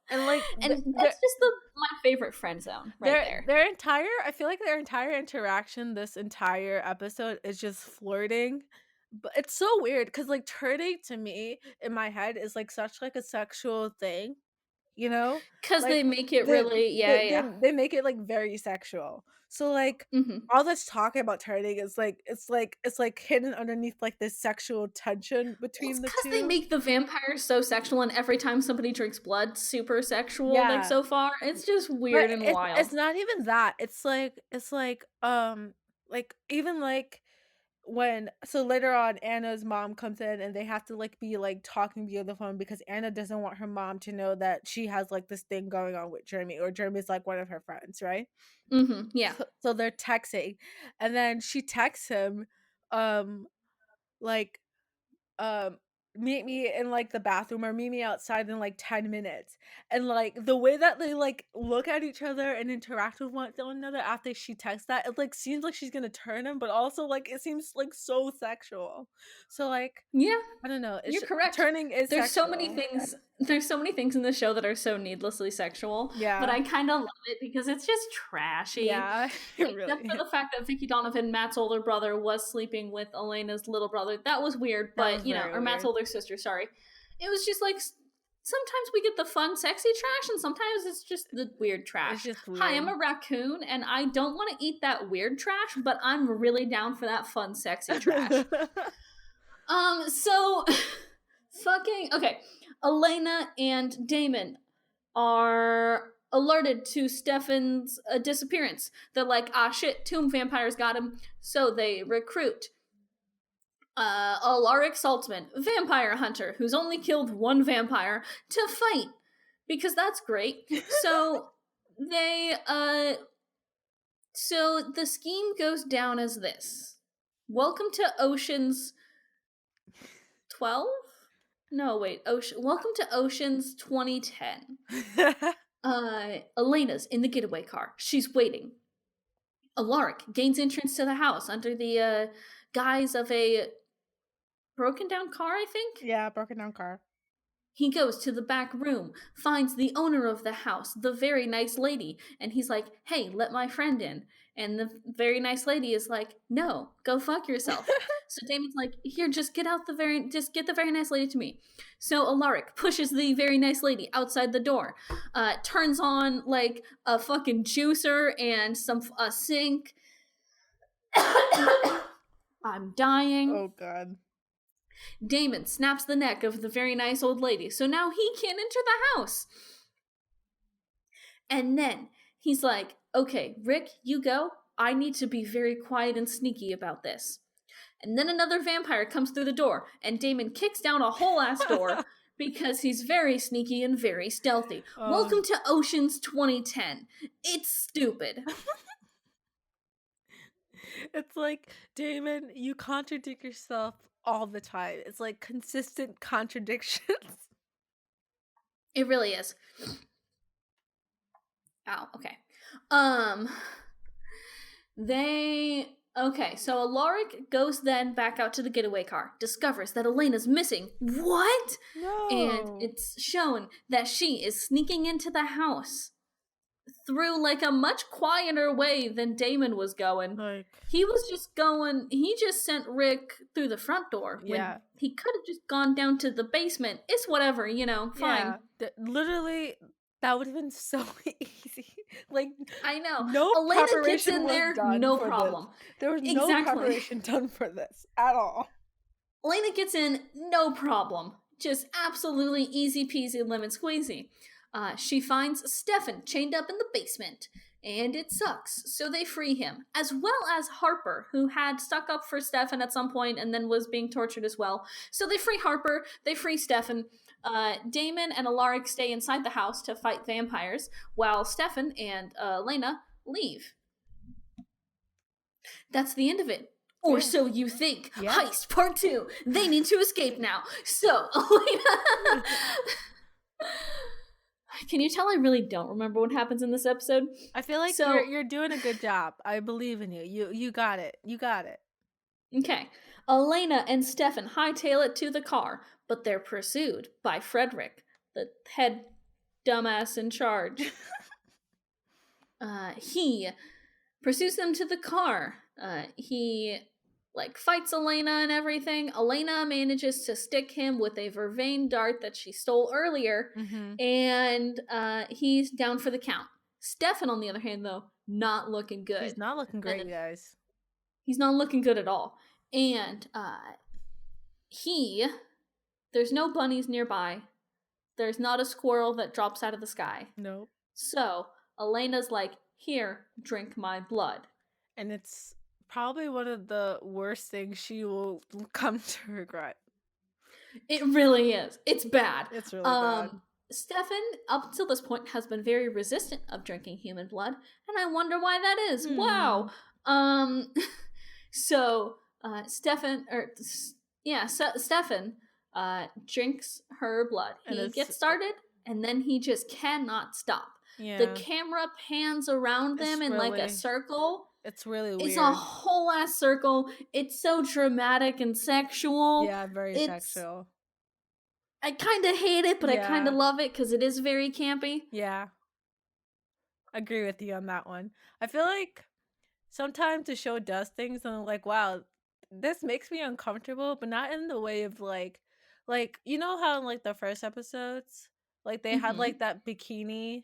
And like And that's just my favorite friend zone right there. their entire I feel like their entire interaction this entire episode is just flirting. But it's so weird because like turning to me in my head is like such like a sexual thing, you know? Because they Like make it really, yeah, yeah. they make it like very sexual. So like Mm-hmm. all this talk about turning is like it's like hidden underneath like this sexual tension Well, it's between the because they two. make the vampires so sexual, and every time somebody drinks blood, super sexual. Like Yeah. so far, it's just But weird and it's wild. not even that. It's like even like when so later on Anna's mom comes in and they have to like be like talking via the phone because Anna doesn't want her mom to know that she has like this thing going on with Jeremy or Jeremy's like one of her friends, right? Mm-hmm. Yeah. So they're texting and then she texts him um like um meet me in like the bathroom or meet me outside in like 10 minutes, and like the way that they like look at each other and interact with one another after she texts that, it like seems like she's gonna turn him, but also like it seems like so sexual. So like Yeah. I don't know, You're correct. turning is There's so many sexual. things. There's so many things in the show that are so needlessly sexual, but Yeah. I kind of love it because it's just trashy. Yeah. It Except for really the fact that Vicky Donovan, Matt's older brother, was sleeping with Elena's little brother. That was weird, that was but very or Matt's weird. older sister. Sorry, it was just like sometimes we get the fun, sexy trash, and sometimes it's just the weird It's trash. just Hi, I'm weird. a raccoon, and I don't want to eat that weird trash, but I'm really down for that fun, sexy trash. So fucking okay. Elena and Damon are alerted to Stefan's disappearance. They're like, ah shit, tomb vampires got him. So they recruit Alaric Saltman, vampire hunter, who's only killed one vampire, to fight. Because that's great. So they so the scheme goes down as this. Welcome to Ocean's 12? No, wait. Welcome to Ocean's 2010. Elena's in the getaway car. She's waiting. Alaric gains entrance to the house under the guise of a broken down car, I think. Yeah, broken down car. He goes to the back room, finds the owner of the house, the very nice lady, and he's like, hey, let my friend in. And the very nice lady is like, no, go fuck yourself. So Damon's like, here, just get the very nice lady to me. So Alaric pushes the very nice lady outside the door, turns on like a fucking juicer and a sink. I'm dying. Oh god. Damon snaps the neck of the very nice old lady, so now he can't enter the house. And then he's like, okay, Rick, you go. I need to be very quiet and sneaky about this. And then another vampire comes through the door, and Damon kicks down a whole ass door because he's very sneaky and very stealthy. Welcome to Ocean's 2010. It's stupid. It's like, Damon, you contradict yourself all the time. It's like consistent contradictions. It really is. Oh, okay. Okay, so Alaric goes then back out to the getaway car, discovers that Elena's missing. What? No. And it's shown that she is sneaking into the house through like a much quieter way than Damon was going. Like, he just sent Rick through the front door. Yeah. When he could have just gone down to the basement. It's whatever, fine. Yeah. Literally, that would have been so easy. Like, I know. No Elena preparation gets in was there, done no for problem. This. There was no preparation done for this at all. Elena gets in, no problem. Just absolutely easy peasy lemon squeezy. She finds Stefan chained up in the basement, and it sucks, so they free him, as well as Harper, who had stuck up for Stefan at some point and then was being tortured as well. So they free Harper, they free Stefan. Damon and Alaric stay inside the house to fight vampires, while Stefan and Elena leave. That's the end of it. Or so you think. Yeah. Heist part 2. They need to escape now. So, Elena... Can you tell I really don't remember what happens in this episode? I feel like you're doing a good job. I believe in you. You got it. You got it. Okay. Elena and Stefan hightail it to the car, but they're pursued by Frederick, the head dumbass in charge. He pursues them to the car. He fights Elena and everything. Elena manages to stick him with a vervain dart that she stole earlier, and he's down for the count. Stefan, on the other hand, though, not looking good. He's not looking great, guys. He's not looking good at all. And there's no bunnies nearby. There's not a squirrel that drops out of the sky. Nope. So Elena's like, here, drink my blood. And it's probably one of the worst things she will come to regret. It really is. It's bad. It's really bad. Stefan, up until this point, has been very resistant of drinking human blood, and I wonder why that is. Wow. So Stefan drinks her blood. He gets started, and then he just cannot stop. Yeah. The camera pans around them in like a circle. It's really weird. It's a whole ass circle. It's so dramatic and sexual. Yeah, very sexual. I kind of hate it, but I kind of love it because it is very campy. Yeah. I agree with you on that one. I feel like sometimes the show does things and I'm like, wow, this makes me uncomfortable, but not in the way of like you know how in like the first episodes, like they had like that bikini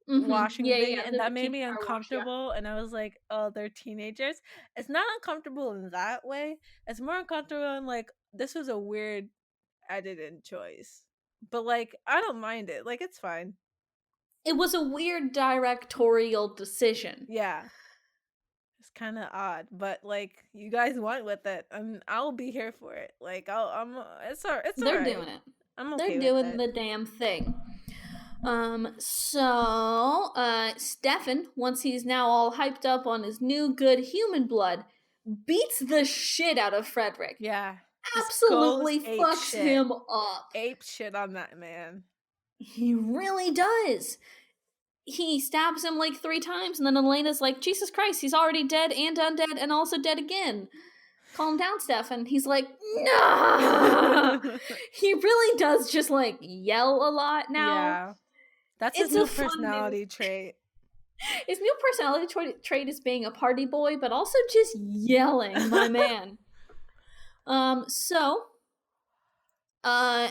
washing thing, and that made me uncomfortable. And I was like, oh, they're teenagers. It's not uncomfortable in that way. It's more uncomfortable in like, this was a weird edited choice, but like I don't mind it. Like, it's fine. It was a weird directorial decision. Yeah, it's kind of odd, but like, you guys went with it, and I'll be here for it. Like, it's they're doing it. I'm okay. They're doing the damn thing. So Stefan, once he's now all hyped up on his new good human blood, beats the shit out of Frederick. Yeah. Absolutely fucks him up. Ape shit on that man. He really does. He stabs him like 3 times, and then Elena's like, Jesus Christ, he's already dead and undead and also dead again. Calm down, Stefan. He's like, no! He really does just like yell a lot now. Yeah. That's his new personality trait. His new personality trait is being a party boy, but also just yelling, my man. So, uh,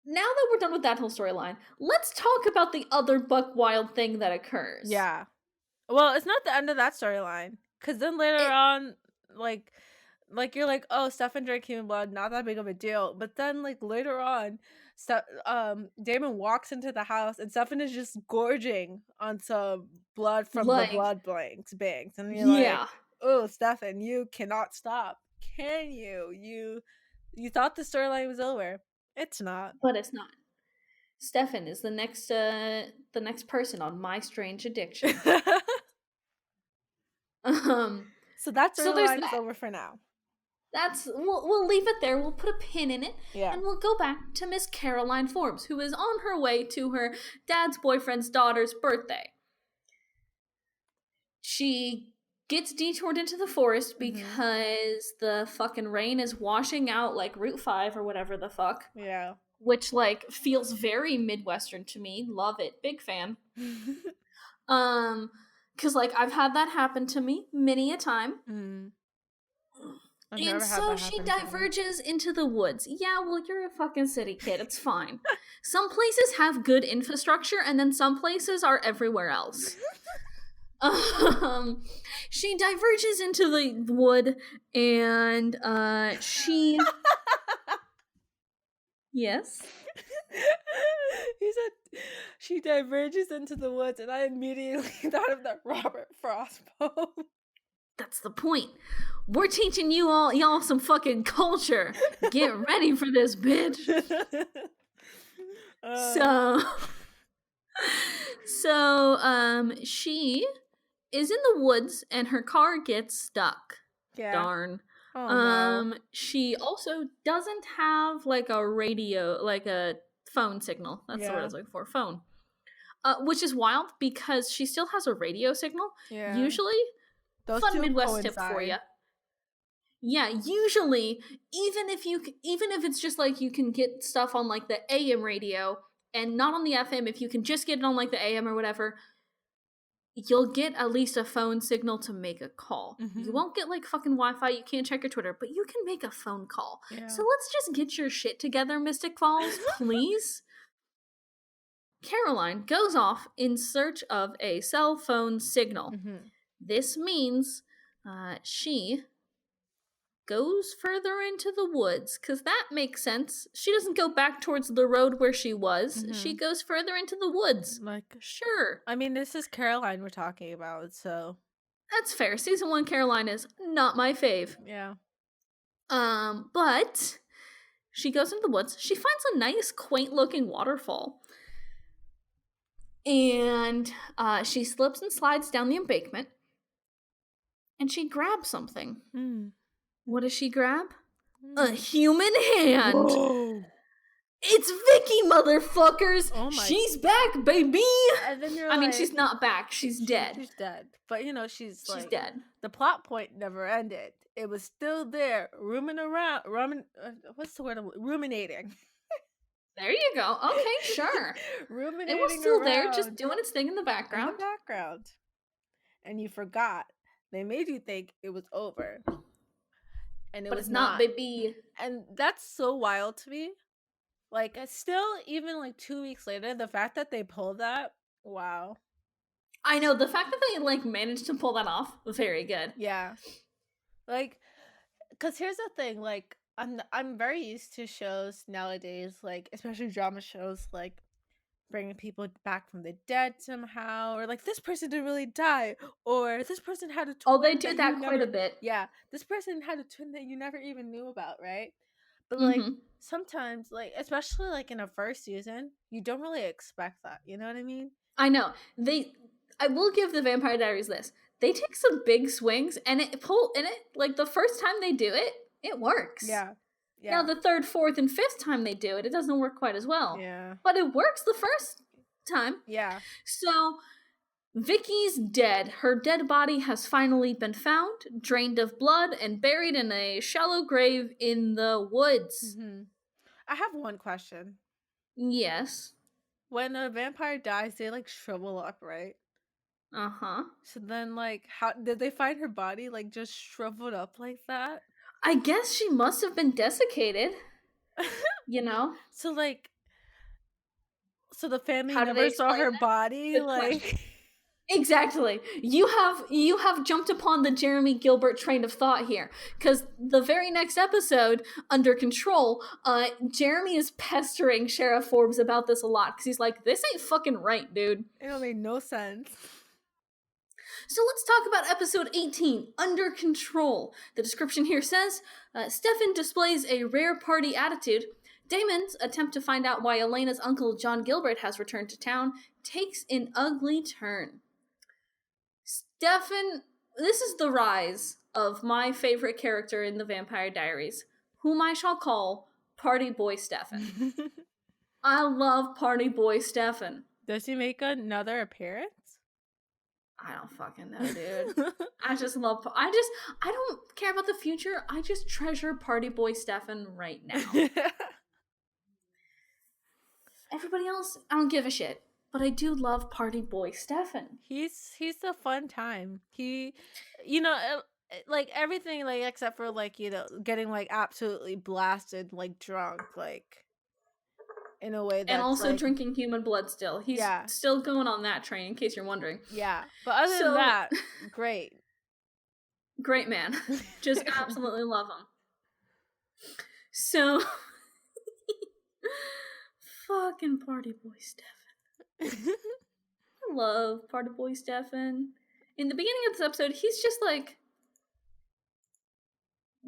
now that we're done with that whole storyline, let's talk about the other buck wild thing that occurs. Yeah. Well, it's not the end of that storyline. Because then later on, like you're like, oh, Stefan drank human blood, not that big of a deal. But then, like, later on, Damon walks into the house and Stefan is just gorging on some blood from the blood banks. And you're like, oh, Stefan, you cannot stop. Can you? You thought the storyline was over. It's not. But it's not. Stefan is the next person on My Strange Addiction. So that storyline is over for now. We'll leave it there. We'll put a pin in it, and we'll go back to Miss Caroline Forbes, who is on her way to her dad's boyfriend's daughter's birthday. She gets detoured into the forest because the fucking rain is washing out like Route 5 or whatever the fuck. Yeah. Which like feels very Midwestern to me. Love it. Big fan. Cause like I've had that happen to me many a time. And so she diverges into the woods. Yeah, well, you're a fucking city kid. It's fine. Some places have good infrastructure, and then some places are everywhere else. She diverges into the wood, and she... Yes? He said she diverges into the woods, and I immediately thought of that Robert Frost poem. That's the point. We're teaching y'all some fucking culture. Get ready for this, bitch. So she is in the woods and her car gets stuck. Yeah. Darn. Oh, no. She also doesn't have like a radio, like a phone signal. That's the word I was looking for. Phone. Which is wild because she still has a radio signal. Yeah. Usually, those fun Midwest tip for you. Yeah, usually, even if it's just like you can get stuff on like the AM radio and not on the FM, if you can just get it on like the AM or whatever, you'll get at least a phone signal to make a call. You won't get like fucking Wi-Fi, you can't check your Twitter, but you can make a phone call. Yeah. So let's just get your shit together, Mystic Falls, please. Caroline goes off in search of a cell phone signal. This means she goes further into the woods, because that makes sense. She doesn't go back towards the road where she was. She goes further into the woods. Like, sure. I mean, this is Caroline we're talking about, so... That's fair. Season 1 Caroline is not my fave. Yeah. But she goes into the woods. She finds a nice, quaint-looking waterfall. And she slips and slides down the embankment. And she grabs something. What does she grab? A human hand. Whoa. It's Vicky, motherfuckers. Oh my. She's back, baby. And then I mean, she's not back. She's dead. She's dead. But, you know, she's like, dead. The plot point never ended. It was still there, what's the word? Ruminating. There you go. Okay, sure. Ruminating. It was still there, just doing its thing in the background. And you forgot. They made you think it was over. And but it's not, baby. And that's so wild to me. Like, still, even like 2 weeks later, the fact that they pulled that, wow. I know, the fact that they like managed to pull that off, very good. Yeah. Like, because here's the thing, like, I'm very used to shows nowadays, like, especially drama shows, like, bringing people back from the dead somehow, or like, this person didn't really die, or this person had a twin. Oh, they do that quite a bit. Yeah, this person had a twin that you never even knew about, right? But like, sometimes, like, especially like in a first season, you don't really expect that, you know what I mean? I know. I will give the Vampire Diaries this. They take some big swings, and like, the first time they do it, it works. Yeah. Now, the third, fourth, and fifth time they do it, it doesn't work quite as well. Yeah. But it works the first time. Yeah. So, Vicky's dead. Her dead body has finally been found, drained of blood, and buried in a shallow grave in the woods. I have one question. Yes. when a vampire dies, they like shrivel up, right? Uh-huh. So then, like, how did they find her body like just shriveled up like that? I guess she must have been desiccated, you know? So like, so the family How do they never saw explain her that? body, Good question. like. Exactly. You have jumped upon the Jeremy Gilbert train of thought here, because the very next episode, Under Control, Jeremy is pestering Sheriff Forbes about this a lot because he's like, "This ain't fucking right, dude." It don't make no sense. So let's talk about episode 18, Under Control. The description here says, Stefan displays a rare party attitude. Damon's attempt to find out why Elena's uncle John Gilbert has returned to town takes an ugly turn. Stefan, this is the rise of my favorite character in the Vampire Diaries, whom I shall call Party Boy Stefan. I love Party Boy Stefan. Does he make another appearance? I don't fucking know, dude. I don't care about the future. I just treasure Party Boy Stefan right now. Everybody else, I don't give a shit. But I do love Party Boy Stefan. He's a fun time. He, like everything, like except for like getting like absolutely blasted, like drunk, like in a way that's and also like, drinking human blood still. He's still going on that train, in case you're wondering. Yeah, but other than that, great. Great man. Just absolutely love him. So, fucking Party Boy Stefan. I love Party Boy Stefan. In the beginning of this episode, he's just like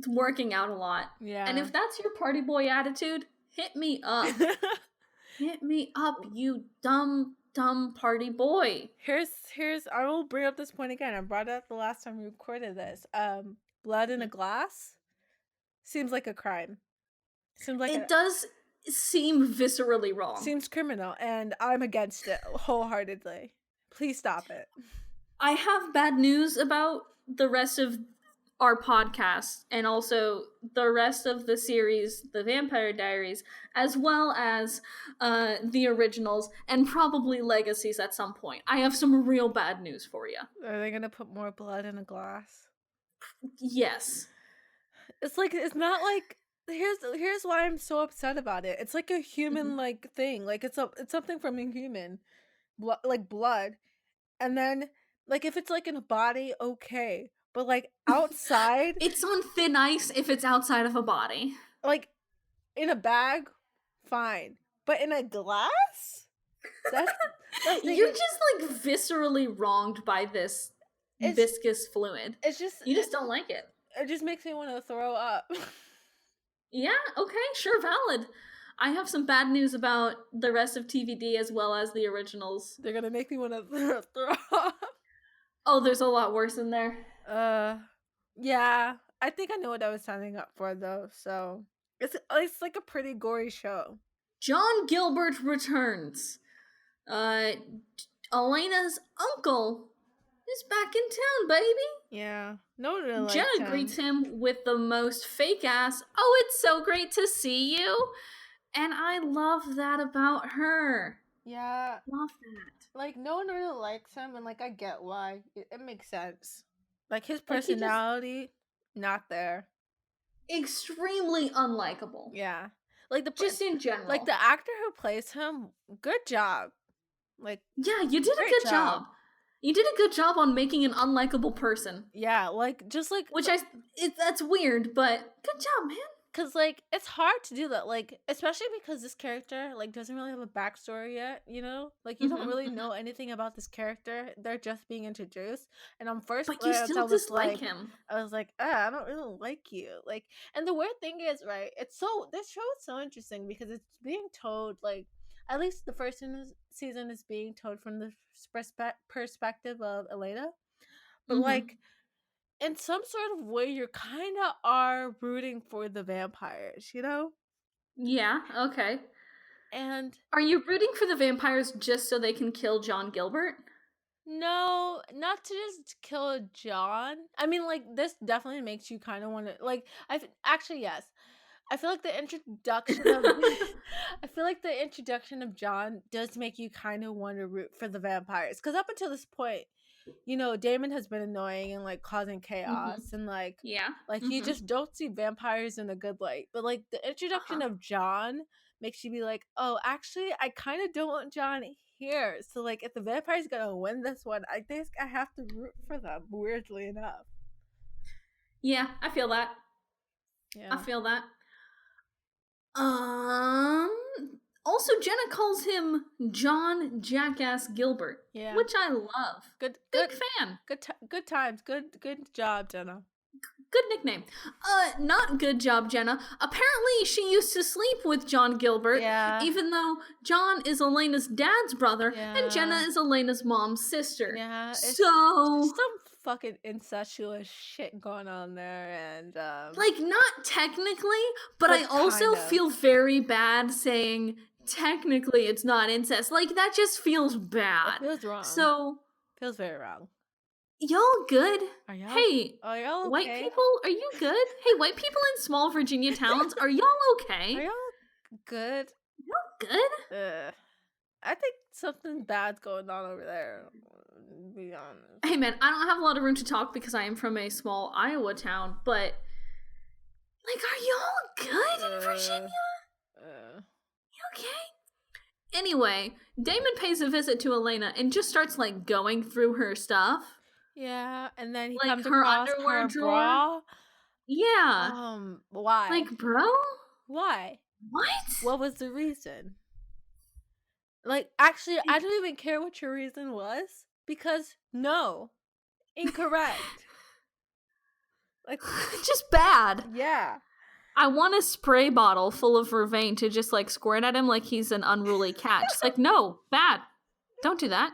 working out a lot. Yeah. And if that's your party boy attitude, hit me up. Hit me up, you dumb party boy. Here's I will bring up this point again. I brought it up the last time we recorded this. Blood in a glass seems like a crime. Seems like it does seem viscerally wrong. Seems criminal, and I'm against it wholeheartedly. Please stop it. I have bad news about the rest of our podcast and also the rest of the series, The Vampire Diaries, as well as the originals and probably Legacies at some point. I have some real bad news for you. Are they gonna put more blood in a glass? Yes. It's like, it's not like, here's why I'm so upset about it. It's like a human like thing. Like it's something from a human. Like blood. And then like if it's like in a body, okay. But like outside, it's on thin ice if it's outside of a body. Like in a bag, fine. But in a glass? That's You're just like viscerally wronged by this viscous fluid. It's just, you just don't like it. It just makes me want to throw up. Yeah, okay, sure, valid. I have some bad news about the rest of TVD as well as the originals. They're gonna make me want to throw up. Oh, there's a lot worse in there. Yeah. I think I know what I was signing up for though, so it's like a pretty gory show. John Gilbert returns. Elena's uncle is back in town, baby. Yeah. No one really Jenna liked him. greets him with the most fake ass, "Oh, it's so great to see you." And I love that about her. Yeah. Love that. Like, no one really likes him, and like, I get why. It makes sense. Like, his personality, not there. Extremely unlikable. Yeah. Like, just in general. Like, the actor who plays him, good job. Like, yeah, you did a good job. You did a good job on making an unlikable person. Yeah, like, just like... that's weird, but good job, man. Because, like, it's hard to do that, like, especially because this character, like, doesn't really have a backstory yet, you know? Like, you don't really know anything about this character. They're just being introduced. And on first glance, you still dislike him. I was like, I don't really like you. Like, and the weird thing is, right, this show is so interesting because it's being told, like, at least the first season is being told from the perspective of Elena. But, like, in some sort of way, you kind of are rooting for the vampires, you know? Yeah, okay. And... are you rooting for the vampires just so they can kill John Gilbert? No, not to just kill John. I mean, like, this definitely makes you kind of want to... like, actually, yes. I feel like the introduction of I feel like the introduction of John does make you kind of want to root for the vampires, because up until this point, you know, Damon has been annoying and like causing chaos, and Yeah. you just don't see vampires in a good light. But like the introduction of John makes you be like, oh, actually, I kind of don't want John here. So like, if the vampire's gonna win this one, I think I have to root for them. Weirdly enough. Yeah, I feel that. Yeah. I feel that. Also, Jenna calls him John Jackass Gilbert, Yeah. which I love. Good Fan. Good times. Good job, Jenna. Good nickname. Not good job, Jenna. Apparently, she used to sleep with John Gilbert, even though John is Elena's dad's brother, and Jenna is Elena's mom's sister. Yeah. So some fucking incestuous shit going on there, and like, not technically, but I also feel very bad saying technically it's not incest. Like, that just feels bad. It feels wrong. So feels very wrong. Y'all good? Are y'all? Hey, are y'all okay? White people, are you good? Hey, white people in small Virginia towns, are y'all okay? Are y'all good? Y'all good? I think something bad's going on over there. To be honest. Hey man, I don't have a lot of room to talk because I am from a small Iowa town, but like, are y'all good in Virginia? You okay? Anyway, Damon pays a visit to Elena and just starts like going through her stuff. Yeah, and then he like comes her across underwear her drawer. bra. Yeah. Why? Like, bro? Why? What? What was the reason? Like, actually, I don't even care what your reason was, because no. Incorrect. Like, just bad. Yeah. I want a spray bottle full of vervain to just like squirt at him like he's an unruly cat. Just like, no, bad. Don't do that.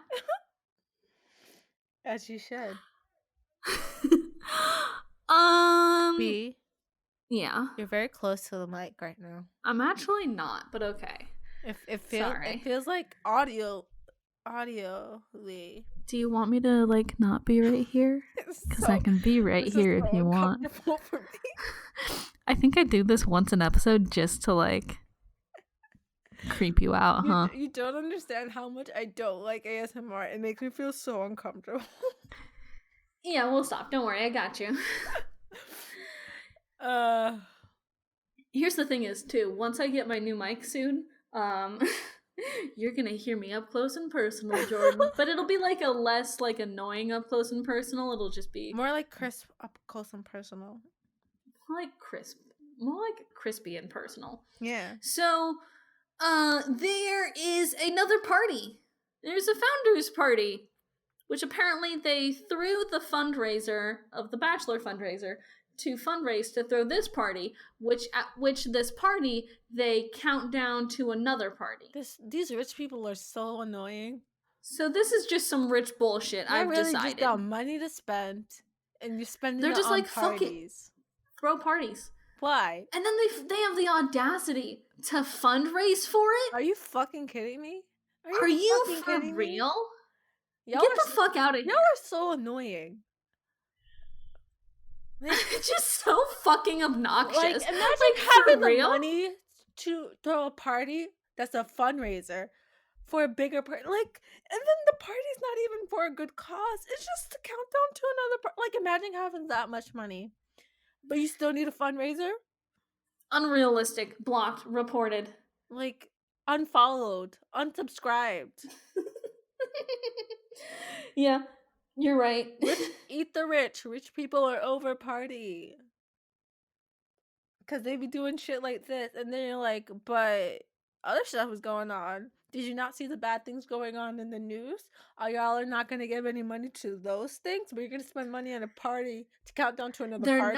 As you should. B. Yeah. You're very close to the mic right now. I'm actually not, but okay. It feels like audio. Do you want me to like not be right here? Because I can be right here if you want. For me. I think I do this once an episode just to like creep you out, huh? You don't understand how much I don't like ASMR. It makes me feel so uncomfortable. Yeah, we'll stop. Don't worry, I got you. Here's the thing is too, once I get my new mic soon, you're gonna hear me up close and personal, Jordan. But it'll be like a less like annoying up close and personal. It'll just be more like crisp up close and personal. More like crispy and personal. Yeah. So there is another party. There's a founders party, which apparently they threw the fundraiser of the Bachelor fundraiser to fundraise to throw this party, at which this party they count down to another party. These rich people are so annoying. So this is just some rich bullshit. I've really decided. Just got money to spend, and you're spending. They're it just on like parties. Throw parties. Why? And then they have the audacity to fundraise for it. Are you fucking kidding me? Are you for real? Get the fuck out of here. Y'all are so annoying. Like, just so fucking obnoxious. Like, imagine having the money to throw a party that's a fundraiser for a bigger party. Like, and then the party's not even for a good cause. It's just to count down to another party. Like, imagine having that much money, but you still need a fundraiser? Unrealistic. Blocked. Reported. Like, unfollowed. Unsubscribed. Yeah. You're right. Eat the rich. Rich people are over party. Because they be doing shit like this. And then you're like, but other stuff is going on. Did you not see the bad things going on in the news? Y'all are not going to give any money to those things? But you're going to spend money on a party to count down to another party?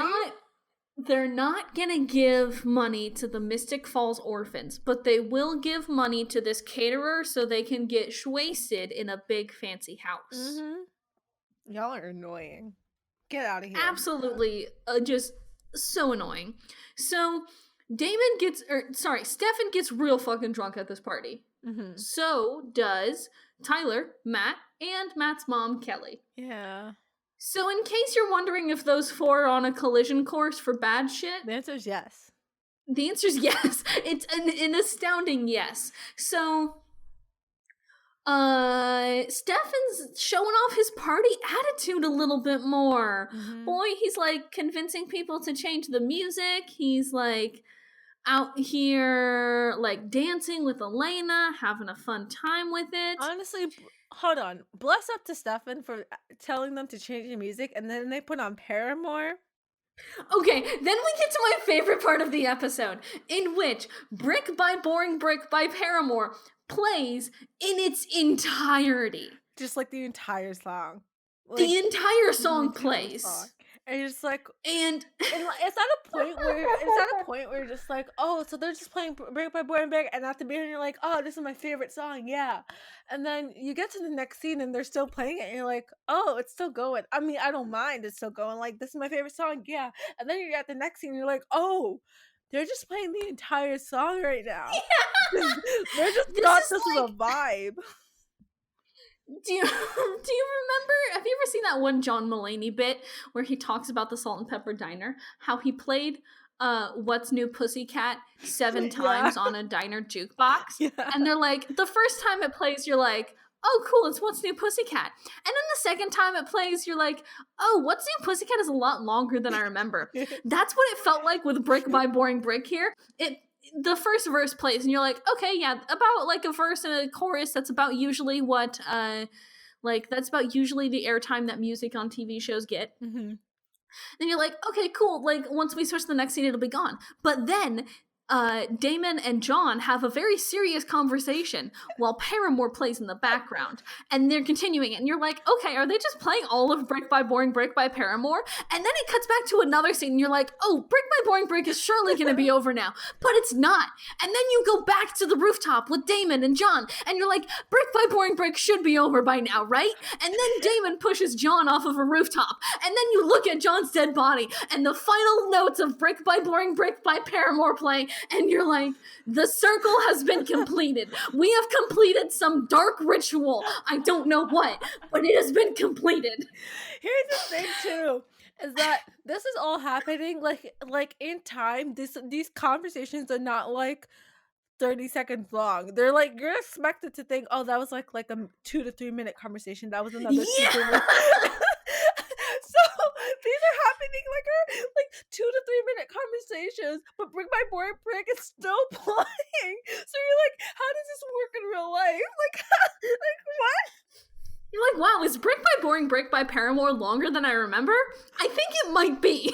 They're not going to give money to the Mystic Falls orphans. But they will give money to this caterer so they can get wasted in a big fancy house. Mm-hmm. Y'all are annoying. Get out of here. Absolutely. Just so annoying. So, Stefan gets real fucking drunk at this party. Mm-hmm. So does Tyler, Matt, and Matt's mom, Kelly. Yeah. So in case you're wondering if those four are on a collision course for bad shit. The answer is yes. The answer is yes. It's an astounding yes. So Stefan's showing off his party attitude a little bit more. Mm-hmm. Boy, he's like convincing people to change the music. He's like out here like dancing with Elena, having a fun time with it. Honestly, hold on. Bless up to Stefan for telling them to change the music, and then they put on Paramore. Okay, then we get to my favorite part of the episode, in which Brick by Boring Brick by Paramore plays in its entirety. Just like the entire song. Like, the entire song plays. And you're just like, and it's at a point where you're just like, oh, so they're just playing Brick by Boring Brick, and at the beginning you're like, oh, this is my favorite song, yeah. And then you get to the next scene and they're still playing it, and you're like, oh, it's still going. I mean, I don't mind, it's still going. Like, this is my favorite song, yeah. And then you're at the next scene and you're like, oh, they're just playing the entire song right now. Yeah. They're just this is a vibe. Do you remember, have you ever seen that one John Mulaney bit where he talks about the Salt and Pepper Diner, how he played What's New Pussycat 7 times on a diner jukebox? Yeah. And they're like, the first time it plays, you're like, oh, cool, it's What's New Pussycat. And then the second time it plays, you're like, oh, What's New Pussycat is a lot longer than I remember. That's what it felt like with Brick by Boring Brick here. The first verse plays and you're like, okay, yeah, about like a verse and a chorus. That's about usually what, that's about usually the airtime that music on TV shows get. Mm-hmm. And you're like, okay, cool. Like once we switch to the next scene, it'll be gone. But then Damon and John have a very serious conversation while Paramore plays in the background, and they're continuing it, and you're like, okay, are they just playing all of Brick by Boring Brick by Paramore? And then it cuts back to another scene, and you're like, oh, Brick by Boring Brick is surely going to be over now, but it's not. And then you go back to the rooftop with Damon and John, and you're like, Brick by Boring Brick should be over by now, right? And then Damon pushes John off of a rooftop, and then you look at John's dead body, and the final notes of Brick by Boring Brick by Paramore play, and you're like, the circle has been completed. We have completed some dark ritual. I don't know what, but it has been completed. Here's the thing too, is that this is all happening like in time. These conversations are not like 30 seconds long. They're like, you're expected to think, oh, that was like a 2 to 3 minute conversation. That was another 2 to 3 minutes. So these are happening like 2 to 3 minute conversations, but Brick by Boring Brick is still playing. So you're like, how does this work in real life? Like what? You're like, wow, is Brick by Boring Brick by Paramore longer than I remember? I think it might be.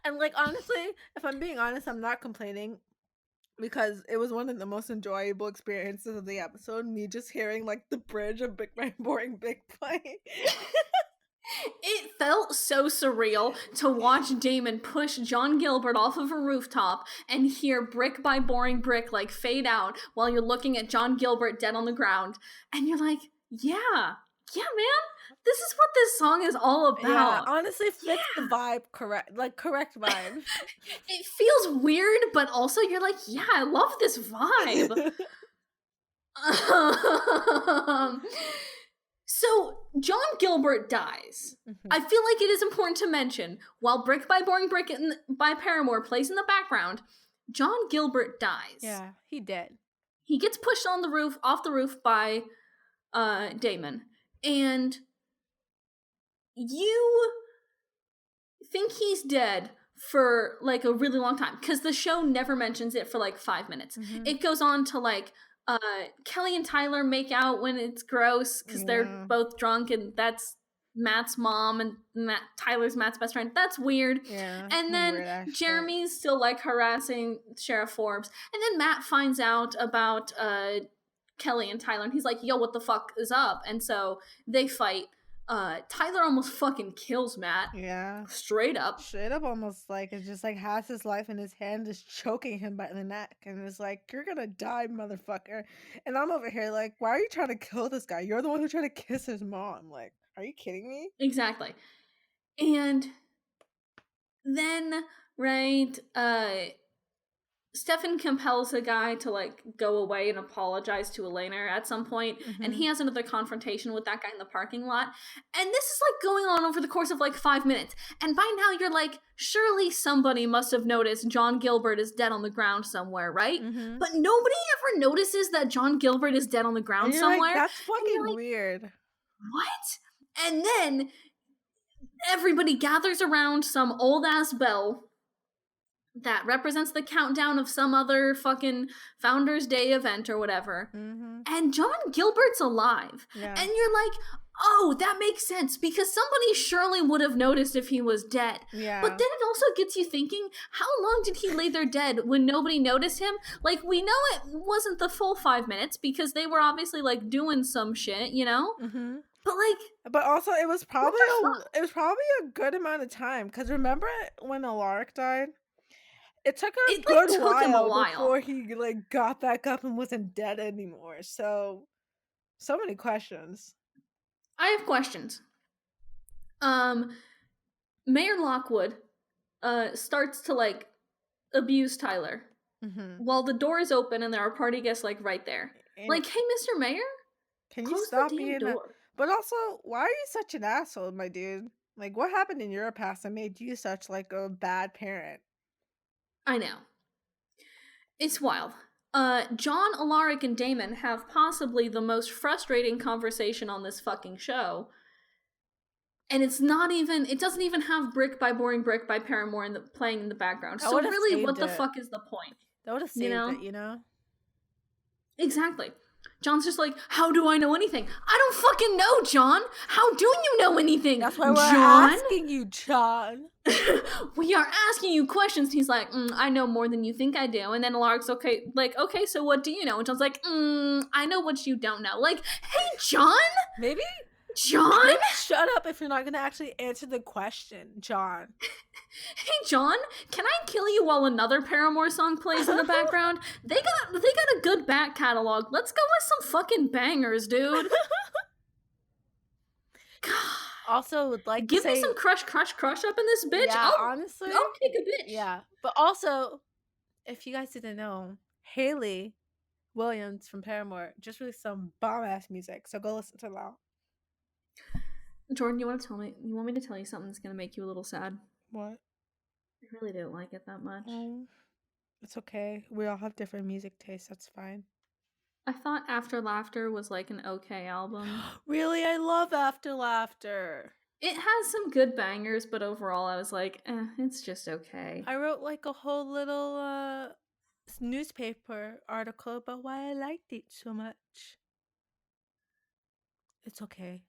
And like, honestly, if I'm being honest, I'm not complaining, because it was one of the most enjoyable experiences of the episode, me just hearing like the bridge of Brick by Boring Brick playing. It felt so surreal to watch Damon push John Gilbert off of a rooftop and hear Brick by Boring Brick like fade out while you're looking at John Gilbert dead on the ground. And you're like, yeah, man, this is what this song is all about. Yeah, honestly, fits the vibe correct vibe. It feels weird, but also you're like, yeah, I love this vibe. So, John Gilbert dies. Mm-hmm. I feel like it is important to mention, while Brick by Boring Brick by Paramore plays in the background, John Gilbert dies. Yeah, he did. He gets pushed off the roof by Damon. And you think he's dead for like a really long time, because the show never mentions it for like 5 minutes. Mm-hmm. It goes on to like Kelly and Tyler make out when it's gross because they're both drunk, and that's Matt's mom, and Tyler's Matt's best friend. That's weird. Yeah, and then Jeremy's still like harassing Sheriff Forbes, and then Matt finds out about Kelly and Tyler, and he's like, yo, what the fuck is up? And so they fight. Tyler almost fucking kills Matt. Yeah. Straight up almost like it just like has his life in his hand, just choking him by the neck, and it's like, you're gonna die, motherfucker. And I'm over here like, why are you trying to kill this guy? You're the one who tried to kiss his mom. Like, are you kidding me? Exactly. And then, right, Stefan compels a guy to, like, go away and apologize to Elena at some point, and he has another confrontation with that guy in the parking lot. And this is, like, going on over the course of, like, 5 minutes. And by now you're like, surely somebody must have noticed John Gilbert is dead on the ground somewhere, right? But nobody ever notices that John Gilbert is dead on the ground somewhere. Like, that's fucking weird. What? And then everybody gathers around some old-ass bell that represents the countdown of some other fucking Founders Day event or whatever. And John Gilbert's alive. Yeah. And you're like, oh, that makes sense, because somebody surely would have noticed if he was dead. Yeah. But then it also gets you thinking, how long did he lay there dead when nobody noticed him? Like, we know it wasn't the full 5 minutes, because they were obviously, like, doing some shit, you know? But, like... But also, it was probably a good amount of time, because remember when Alaric died? It took a good while before he, like, got back up and wasn't dead anymore. So many questions. I have questions. Mayor Lockwood starts to, like, abuse Tyler while the door is open and there are party guests, like, right there. And like, hey, Mr. Mayor, can you stop being But also, why are you such an asshole, my dude? Like, what happened in your past that made you such, like, a bad parent? I know. It's wild. John, Alaric, and Damon have possibly the most frustrating conversation on this fucking show. And it doesn't even have Brick by Boring Brick by Paramore playing in the background. So really, what the fuck is the point? That would have saved it, you know? Exactly. John's just like, how do I know anything? I don't fucking know, John. How do you know anything? That's why we're asking you, John. We are asking you questions. He's like, I know more than you think I do. And then Alaric's okay, so what do you know? And John's like, I know what you don't know. Like, hey, John? Maybe? John? Maybe shut up if you're not going to actually answer the question, John. Hey, John, can I kill you while another Paramore song plays in the background? They got a good back catalog. Let's go with some fucking bangers, dude. God. Also, would like give to say, me some crush up in this bitch. Yeah, honestly, I'll kick a bitch. Yeah, but also, if you guys didn't know, Hayley Williams from Paramore just released some bomb ass music. So go listen to that. Jordan, you want me to tell you something that's gonna make you a little sad? What? I really didn't like it that much. It's okay. We all have different music tastes. That's fine. I thought After Laughter was like an okay album. Really? I love After Laughter. It has some good bangers, but overall I was like, it's just okay. I wrote like a whole little newspaper article about why I liked it so much. It's okay.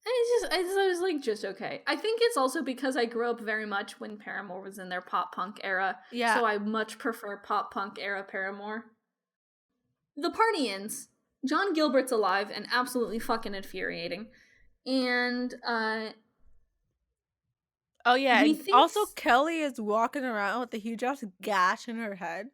I was like, just okay. I think it's also because I grew up very much when Paramore was in their pop punk era. Yeah. So I much prefer pop punk era Paramore. The party ends. John Gilbert's alive and absolutely fucking infuriating. And, oh yeah, and also Kelly is walking around with a huge ass gash in her head.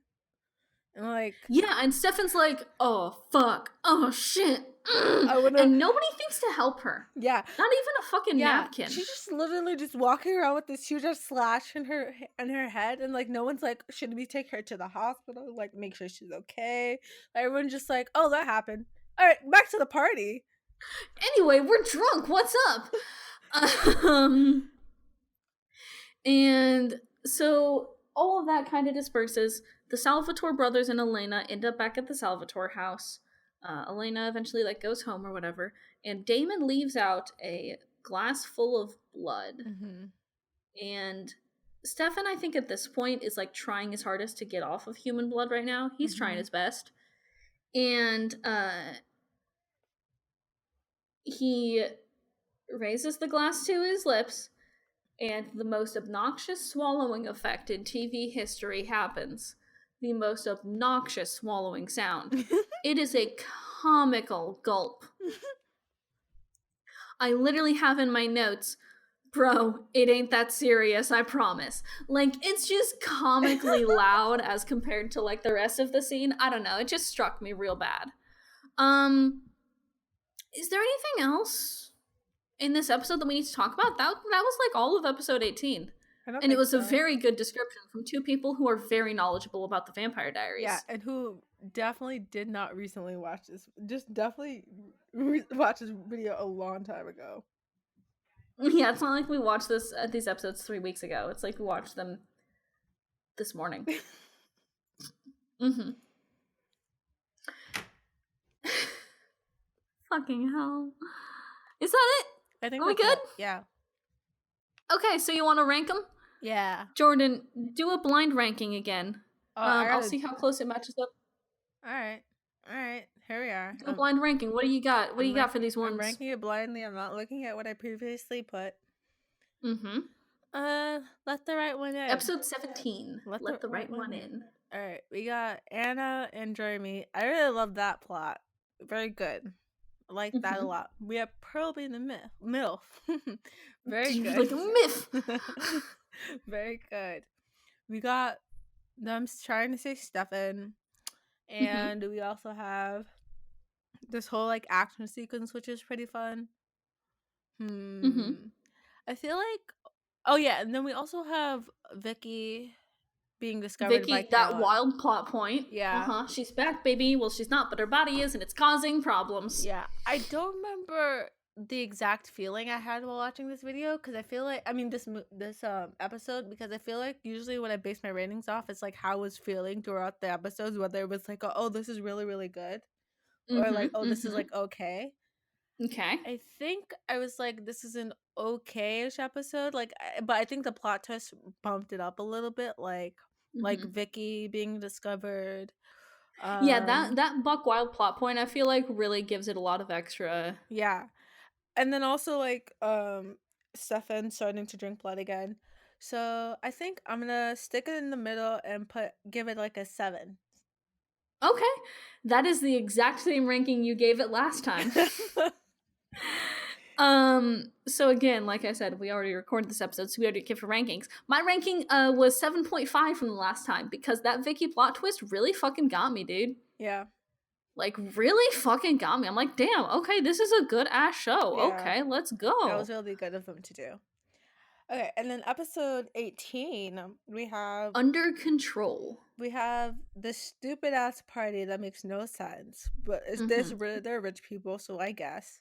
And like... Yeah, and Stefan's like, oh, fuck. Oh, shit. And nobody thinks to help her. Yeah. Not even a fucking napkin. She's just literally just walking around with this huge slash in her head, and like no one's like, should we take her to the hospital? Like, make sure she's okay. Everyone's just like, oh, that happened. All right, back to the party. Anyway, we're drunk. What's up? And so all of that kind of disperses. The Salvatore brothers and Elena end up back at the Salvatore house. Elena eventually like goes home or whatever, and Damon leaves out a glass full of blood. And Stefan, I think at this point, is like trying his hardest to get off of human blood right now. He's trying his best. And he raises the glass to his lips, and the most obnoxious swallowing effect in TV history happens. The most obnoxious swallowing sound. It is a comical gulp. I literally have in my notes, bro, it ain't that serious, I promise. Like, it's just comically loud as compared to, like, the rest of the scene. I don't know, it just struck me real bad. Is there anything else in this episode that we need to talk about? That was, like, all of episode 18. I don't And it think was a so. very good description from two people who are very knowledgeable about the Vampire Diaries. Yeah, and who definitely did not recently watch this. Just definitely watched this video a long time ago. Yeah, it's not like we watched these episodes 3 weeks ago. It's like we watched them this morning. Mm-hmm. Fucking hell. Is that it? I think Are we that's good? it. Yeah. Okay, so you want to rank them? Yeah. Jordan, do a blind ranking again. Oh, I'll see how close it matches up. All right. Here we are. Do a blind ranking. What do you got? What do you got for these ones? I'm ranking it blindly. I'm not looking at what I previously put. Mm-hmm. Let the right one in. Episode 17. Let the right one in. All right, we got Anna and Jeremy. I really love that plot. Very good. I like that a lot. We have Pearl being the MILF. Very good. Like a myth. Very good. We got them trying to say Stefan. And we also have this whole like action sequence, which is pretty fun. I feel like, oh yeah, and then we also have Vicky being discovered by that wild plot point. Yeah. She's back, baby. Well, she's not, but her body is, and it's causing problems. Yeah. I don't remember the exact feeling I had while watching this video, because I feel like, I mean, this episode, because I feel like usually when I base my ratings off, it's like how I was feeling throughout the episodes, whether it was like, oh, this is really, really good, or like, oh, this is like okay. Okay. I think I was like, this is an okay-ish episode, like, but I think the plot twist bumped it up a little bit, like Vicky being discovered. Yeah, that buck wild plot point, I feel like really gives it a lot of extra. Yeah, and then also like Stefan starting to drink blood again. So I think I'm gonna stick it in the middle and give it like a 7. Okay, that is the exact same ranking you gave it last time. So again, like I said, we already recorded this episode, so we already give for rankings. My ranking was 7.5 from the last time, because that Vicky plot twist really fucking got me, dude. Yeah. Like, really fucking got me. I'm like, damn, okay, this is a good ass show. Yeah. Okay, let's go. That was really good of them to do. Okay, and then episode 18, we have Under Control. We have this stupid ass party that makes no sense, but they're rich people, so I guess.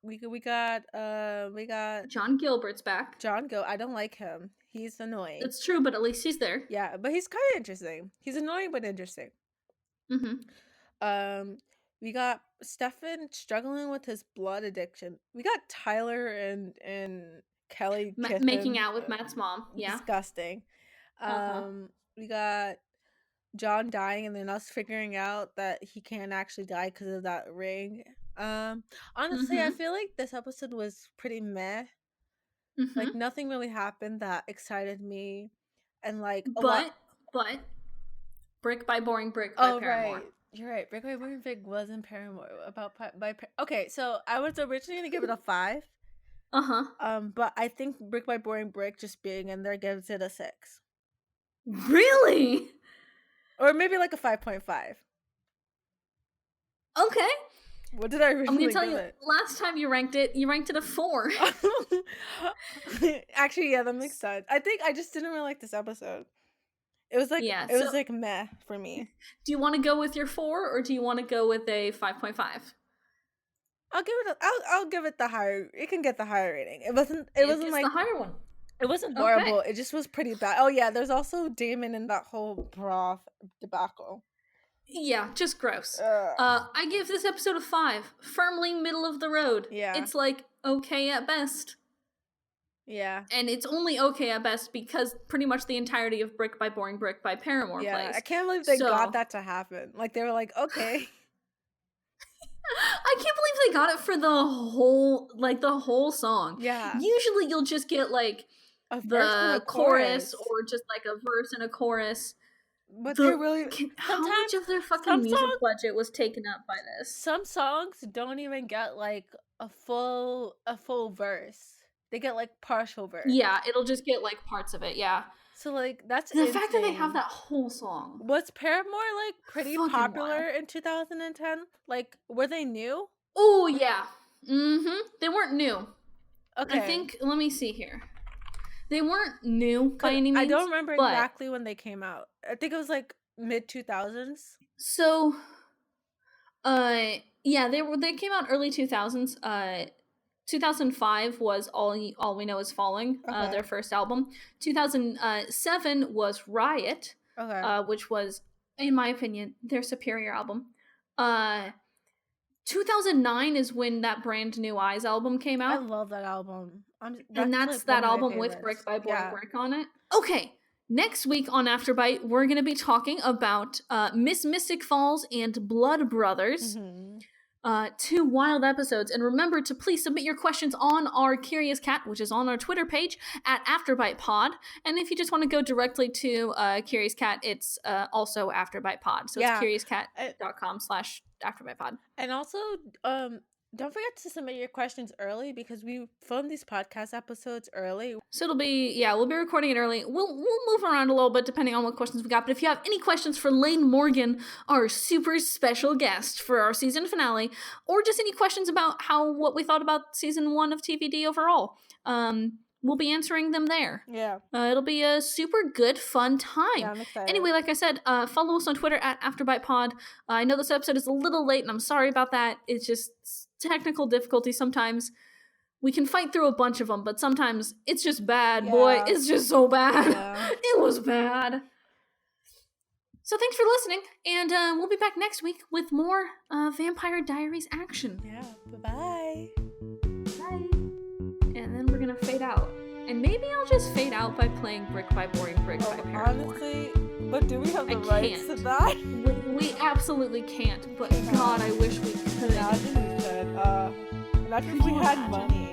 We got John Gilbert's back. I don't like him. He's annoying. It's true, but at least he's there. Yeah, but he's kind of interesting. He's annoying but interesting. We got Stefan struggling with his blood addiction. We got Tyler and Kelly making out with Matt's mom. Yeah, disgusting. We got John dying, and then us figuring out that he can't actually die because of that ring. Honestly, I feel like this episode was pretty meh. Like, nothing really happened that excited me, and like but Brick by Boring Brick by Paramore. Right. You're right. Brick by Boring Brick wasn't Paramore. Okay, so I was originally gonna give it a 5. But I think Brick by Boring Brick just being in there gives it a 6. Really? Or maybe like a 5.5. Okay. What did I originally I'm gonna tell you, it? last time you ranked it a 4. Actually, yeah, that makes sense. I think I just didn't really like this episode. It was like, it was like meh for me. Do you want to go with your 4, or do you want to go with a 5.5? I'll give it the higher. It can get the higher rating. It wasn't like the higher one. It wasn't horrible. Okay. It just was pretty bad. Oh yeah, there's also Damon in that whole broth debacle. Yeah, just gross. I give this episode a 5. Firmly middle of the road. Yeah. It's like okay at best. Yeah. And it's only okay at best because pretty much the entirety of Brick by Boring Brick by Paramore plays. I can't believe they got that to happen. Like, they were like, okay. I can't believe they got it for the whole song. Yeah. Usually you'll just get like the chorus, or just like a verse and a chorus. But they really how much of their fucking music budget was taken up by this? Some songs don't even get like a full verse. They get like partial verse. Yeah, it'll just get like parts of it. Yeah. So like that's the fact that they have that whole song. Was Paramore like pretty popular in 2010? Like, were they new? Oh yeah. They weren't new. Okay. I think, let me see here. They weren't new by any means. I don't remember but... exactly when they came out. I think it was like mid-2000s. So, yeah, they came out early 2000s. 2005 was All We Know Is Falling, their first album. 2007 was Riot, which was, in my opinion, their superior album. 2009 is when that Brand New Eyes album came out. I love that album. That's that album with Brick by Boring Brick on it. Okay, next week on Afterbite, we're going to be talking about Miss Mystic Falls and Blood Brothers. Mm-hmm. 2 wild episodes. And remember to please submit your questions on our Curious Cat, which is on our Twitter page at Afterbite Pod. And if you just want to go directly to Curious Cat, it's also Afterbite Pod. So it's curiouscat.com/Afterbite Pod. And also, don't forget to submit your questions early because we filmed these podcast episodes early. So it'll be, we'll be recording it early. We'll move around a little bit depending on what questions we got. But if you have any questions for Lane Morgan, our super special guest for our season finale, or just any questions about what we thought about season 1 of TVD overall, we'll be answering them there. Yeah. It'll be a super good, fun time. Yeah, I'm excited. Anyway, like I said, follow us on Twitter at AfterBitePod. I know this episode is a little late, and I'm sorry about that. It's just technical difficulty. Sometimes we can fight through a bunch of them, but sometimes it's just bad, boy. It's just so bad. Yeah. It was bad. So thanks for listening, and we'll be back next week with more Vampire Diaries action. Yeah, bye-bye. Bye. And then we're gonna fade out. And maybe I'll just fade out by playing Brick by Boring Brick by Paramore. Honestly, but do we have the rights to that? We absolutely can't, but God, I wish we could. Imagine we could. Imagine if we had money.